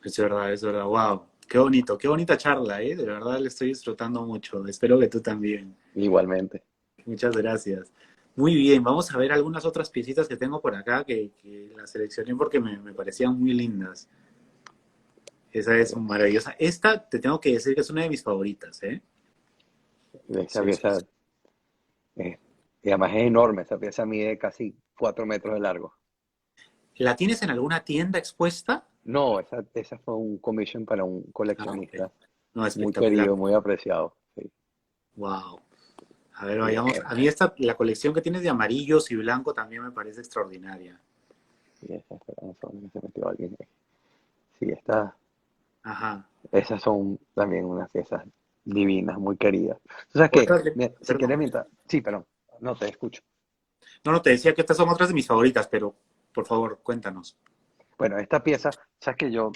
es verdad, wow. Qué bonita charla, ¿eh? De verdad le estoy disfrutando mucho. Espero que tú también. igualmente. Muchas gracias. Muy bien, vamos a ver algunas otras piecitas que tengo por acá que las seleccioné porque me parecían muy lindas. Esa es maravillosa. Esta te tengo que decir que es una de mis favoritas, ¿eh? Esa Sí, sí, sí. pieza, y además es enorme, esa pieza mide casi 4 metros de largo. ¿La tienes en alguna tienda expuesta? No, esa fue un commission para un Ah, ok. coleccionista No, muy espectacular. querido, muy apreciado. Sí. Wow. A ver, Sí, vayamos. A mí la colección que tienes de amarillos y blanco también me parece extraordinaria. sí, espera un segundo, se metió alguien ahí. Sí, está, Ajá. esas son también unas piezas divinas, muy queridas. ¿Tú sabes qué? Otras de... Si quieres, Perdón. mientras... Sí, perdón, no te escucho. No, no, te decía que estas son otras de mis favoritas, pero por favor, cuéntanos. Bueno, esta pieza, sabes que yo,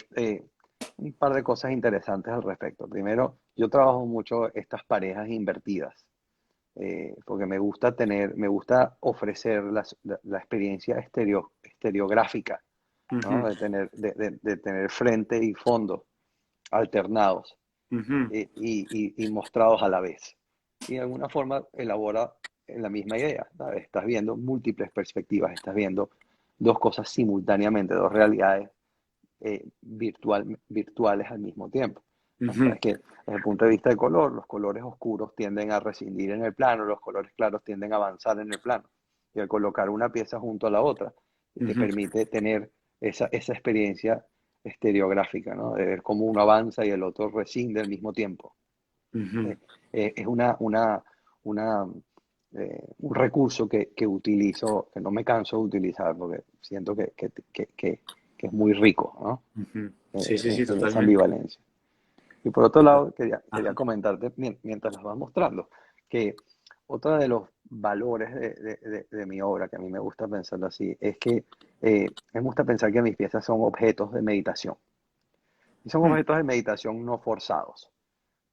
un par de cosas interesantes al respecto. Primero, yo trabajo mucho estas parejas invertidas, porque me gusta ofrecer la experiencia estereográfica, ¿no? Ujú, De tener frente y fondo alternados ujú, y mostrados a la vez. Y de alguna forma elabora en la misma idea, ¿sabes? Estás viendo múltiples perspectivas, estás viendo dos cosas simultáneamente, dos realidades virtuales al mismo tiempo. ¿No? ujú, Sabes que desde el punto de vista del color, los colores oscuros tienden a rescindir en el plano, los colores claros tienden a avanzar en el plano. Y al colocar una pieza junto a la otra, te ujú, permite tener esa experiencia estereográfica, ¿no? De ver cómo uno avanza y el otro rescinde al mismo tiempo. ujú, Eh, es un recurso que utilizo, que no me canso de utilizar, porque siento que es muy rico, ¿no? ujú. Sí, sí, sí, Esa totalmente. ambivalencia. Y por otro lado, quería Ajá. comentarte, mientras las vas mostrando, que otro de los valores de mi obra, que a mí me gusta pensarlo así, es que me gusta pensar que mis piezas son objetos de meditación. Y son Mm, objetos de meditación no forzados,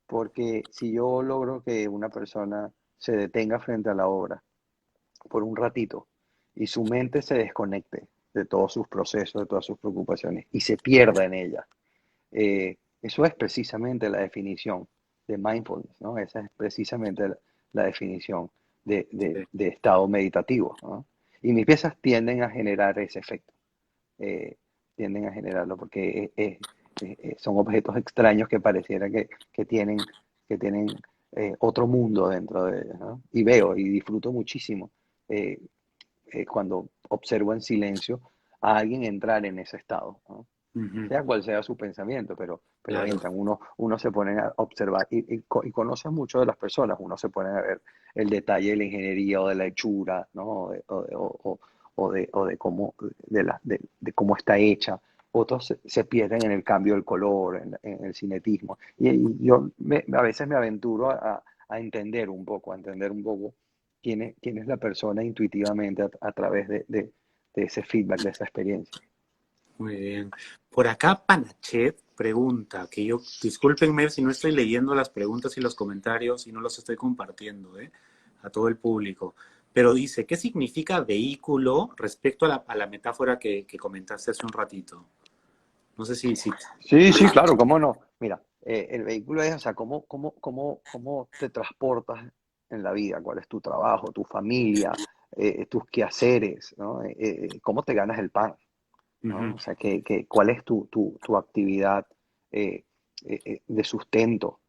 porque si yo logro que una persona se detenga frente a la obra por un ratito y su mente se desconecte de todos sus procesos, de todas sus preocupaciones y se pierda en ella, eso es precisamente la definición de mindfulness, ¿no? Esa es precisamente la definición sí. de estado meditativo, ¿no? Y mis piezas tienden a generar ese efecto, eh, tienden a generarlo porque son objetos extraños que pareciera que tienen otro mundo dentro de ellos, ¿no? Y veo y disfruto muchísimo cuando observo en silencio a alguien entrar en ese estado, ¿no? Ujú, sea cual sea su pensamiento, pero claro. entran, uno se pone a observar y conoce mucho de las personas, uno se pone a ver el detalle de la ingeniería o de la hechura, ¿no? O de cómo, de cómo está hecha. Otros se pierden en el cambio del color, en el cinetismo. Y yo a veces me aventuro a entender un poco quién es la persona intuitivamente a través de ese feedback, de esa experiencia. Muy bien. Por acá Panachet pregunta, que yo, discúlpenme si no estoy leyendo las preguntas y los comentarios y no los estoy compartiendo, a todo el público, pero dice, ¿qué significa vehículo respecto a la metáfora que comentaste hace un ratito? No sé si... Sí, sí, claro, cómo no. Mira, el vehículo es, o sea, cómo te transportas en la vida, cuál es tu trabajo, tu familia, tus quehaceres, ¿no? Cómo te ganas el pan, ¿no? Ujú, O sea, cuál es tu actividad eh, de sustento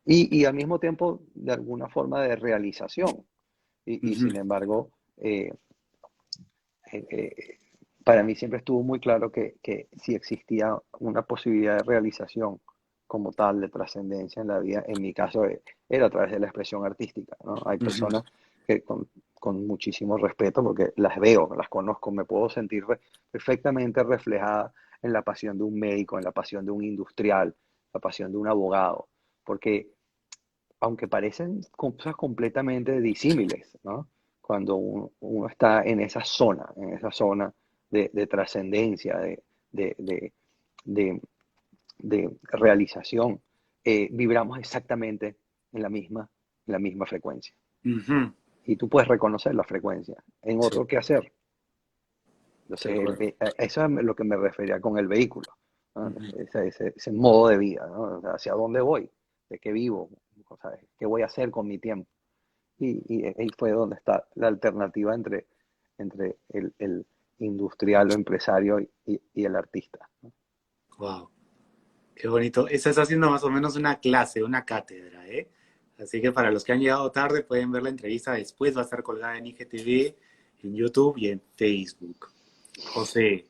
y al mismo tiempo de alguna forma de realización. Y ujú, sin embargo, eh, eh, para mí siempre estuvo muy claro que si existía una posibilidad de realización como tal, de trascendencia en la vida, en mi caso era a través de la expresión artística, ¿no? Hay ujú, personas que con muchísimo respeto, porque las veo, las conozco, me puedo sentir perfectamente reflejada en la pasión de un médico, en la pasión de un industrial, la pasión de un abogado, porque aunque parecen cosas completamente disímiles, ¿no? Cuando uno está en esa zona de trascendencia, de, de, de- de realización, vibramos exactamente en la misma frecuencia. ujú. Y tú puedes reconocer la frecuencia. En Sí, otro, ¿qué hacer? de Entonces, acuerdo. eso es lo que me refería con el vehículo, ¿no? Ujú. Ese modo de vida, ¿no? O sea, ¿hacia dónde voy? ¿De qué vivo? O sea, ¿qué voy a hacer con mi tiempo? Y ahí fue donde está la alternativa entre el industrial o empresario y el artista, ¿no? Wow, qué bonito. Esta está haciendo más o menos una clase, una cátedra, ¿eh? Así que para los que han llegado tarde pueden ver la entrevista después, va a estar colgada en IGTV, en YouTube y en Facebook. José,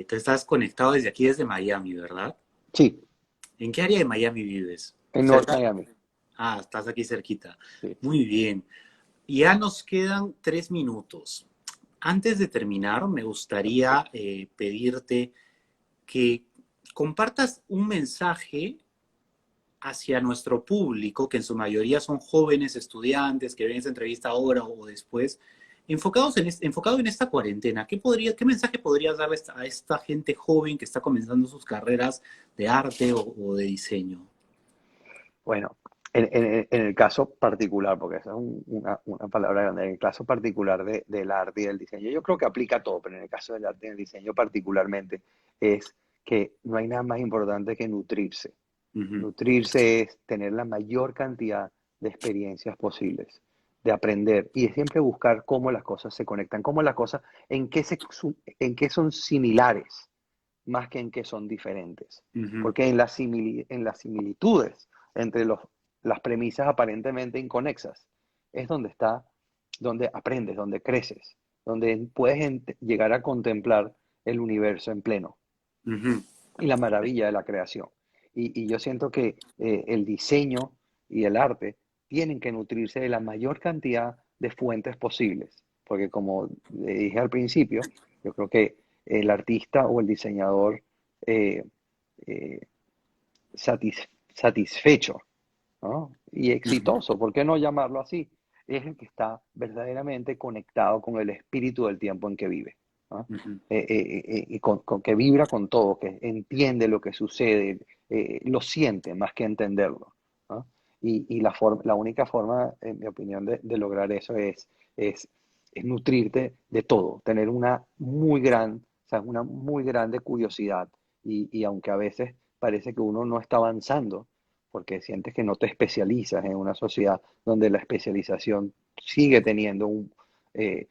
tú estás conectado desde aquí, desde Miami, ¿verdad? Sí, ¿En qué área de Miami vives? en North ¿Cerca? Miami. Ah, estás aquí cerquita. Sí. Muy bien. Ya nos quedan 3 minutos. Antes de terminar, me gustaría pedirte que compartas un mensaje hacia nuestro público, que en su mayoría son jóvenes estudiantes que ven esta entrevista ahora o después, enfocado en esta cuarentena. ¿Qué mensaje podrías darle a esta gente joven que está comenzando sus carreras de arte o de diseño? Bueno, en el caso particular, porque esa es una palabra grande, en el caso particular del arte y del diseño, yo creo que aplica a todo, pero en el caso del arte y del diseño particularmente, es que no hay nada más importante que nutrirse. Ujú, Nutrirse es tener la mayor cantidad de experiencias posibles, de aprender y de siempre buscar cómo las cosas se conectan, cómo las cosas, en qué son similares, más que en qué son diferentes. ujú, Porque en las similitudes entre las premisas aparentemente inconexas es donde aprendes, donde creces, donde puedes llegar a contemplar el universo en pleno ujú, y la maravilla de la creación. Y yo siento que el diseño y el arte tienen que nutrirse de la mayor cantidad de fuentes posibles, porque como le dije al principio, yo creo que el artista o el diseñador eh, eh, satisfecho, ¿no? Y ujú, exitoso, ¿por qué no llamarlo así? Es el que está verdaderamente conectado con el espíritu del tiempo en que vive, ¿no? ujú. Y que vibra con todo, que entiende lo que sucede, lo siente más que entenderlo, ¿no? Y la única forma, en mi opinión, de lograr eso es, es nutrirte de todo, tener una muy grande curiosidad y aunque a veces parece que uno no está avanzando, porque sientes que no te especializas en una sociedad donde la especialización sigue teniendo eh,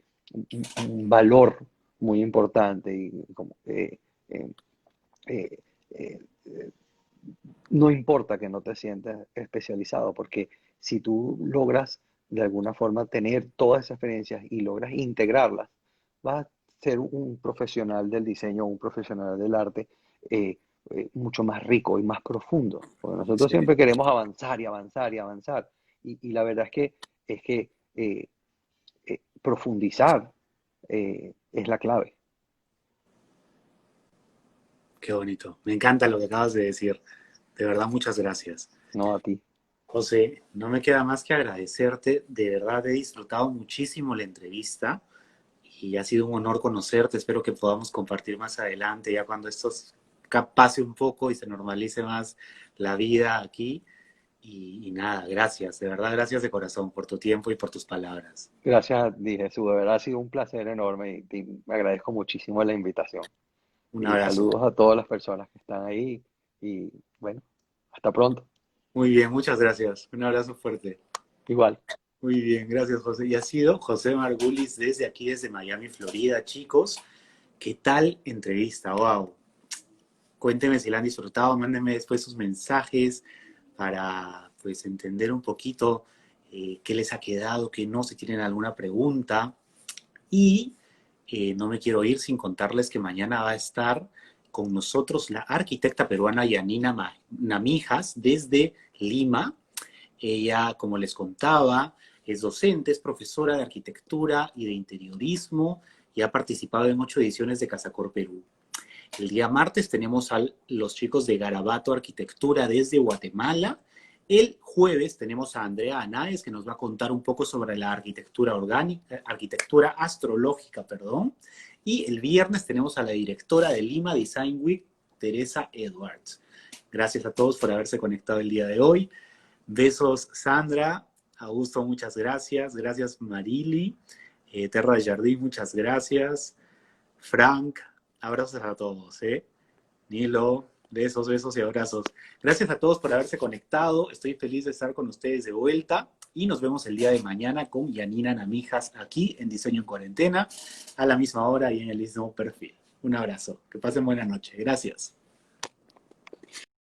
un valor muy importante y eh, eh, eh, no importa que no te sientas especializado, porque si tú logras de alguna forma tener todas esas experiencias y logras integrarlas, vas a ser un profesional del diseño, un profesional del arte, eh, mucho más rico y más profundo. Porque nosotros siempre Excelente. queremos avanzar y avanzar y avanzar. Y la verdad es que profundizar es la clave. Qué bonito. Me encanta lo que acabas de decir. De verdad, muchas gracias. No a ti. José, no me queda más que agradecerte. De verdad, he disfrutado muchísimo la entrevista y ha sido un honor conocerte. Espero que podamos compartir más adelante, ya cuando esto pase un poco y se normalice más la vida aquí. Y nada, gracias, de verdad, gracias de corazón por tu tiempo y por tus palabras. Gracias a ti, Jesús. De verdad ha sido un placer enorme y me agradezco muchísimo la invitación. Un Y abrazo. saludos a todas las personas que están ahí. Y bueno, hasta pronto. Muy bien, muchas gracias. Un abrazo fuerte. Igual. Muy bien, gracias, José. Y ha sido José Margulis desde aquí, desde Miami, Florida. Chicos, ¿qué tal entrevista? Wow. Cuéntenme si la han disfrutado, mándenme después sus mensajes para pues entender un poquito qué les ha quedado, qué no, si tienen alguna pregunta. Y no me quiero ir sin contarles que mañana va a estar con nosotros la arquitecta peruana Yanina Namijas desde Lima. Ella, como les contaba, es docente, es profesora de arquitectura y de interiorismo y ha participado en 8 ediciones de Casacor Perú. El día martes tenemos a los chicos de Garabato Arquitectura desde Guatemala. El jueves tenemos a Andrea Anaes, que nos va a contar un poco sobre la arquitectura orgánica, arquitectura astrológica, perdón. Y el viernes tenemos a la directora de Lima Design Week, Teresa Edwards. Gracias a todos por haberse conectado el día de hoy. Besos, Sandra. Augusto, muchas gracias. Gracias, Marili. Terra de Jardín, muchas gracias. Frank, abrazos a todos, ¿eh? Nilo, besos, besos y abrazos. Gracias a todos por haberse conectado. Estoy feliz de estar con ustedes de vuelta. Y nos vemos el día de mañana con Yanina Namijas aquí en Diseño en Cuarentena, a la misma hora y en el mismo perfil. Un abrazo. Que pasen buena noche. Gracias.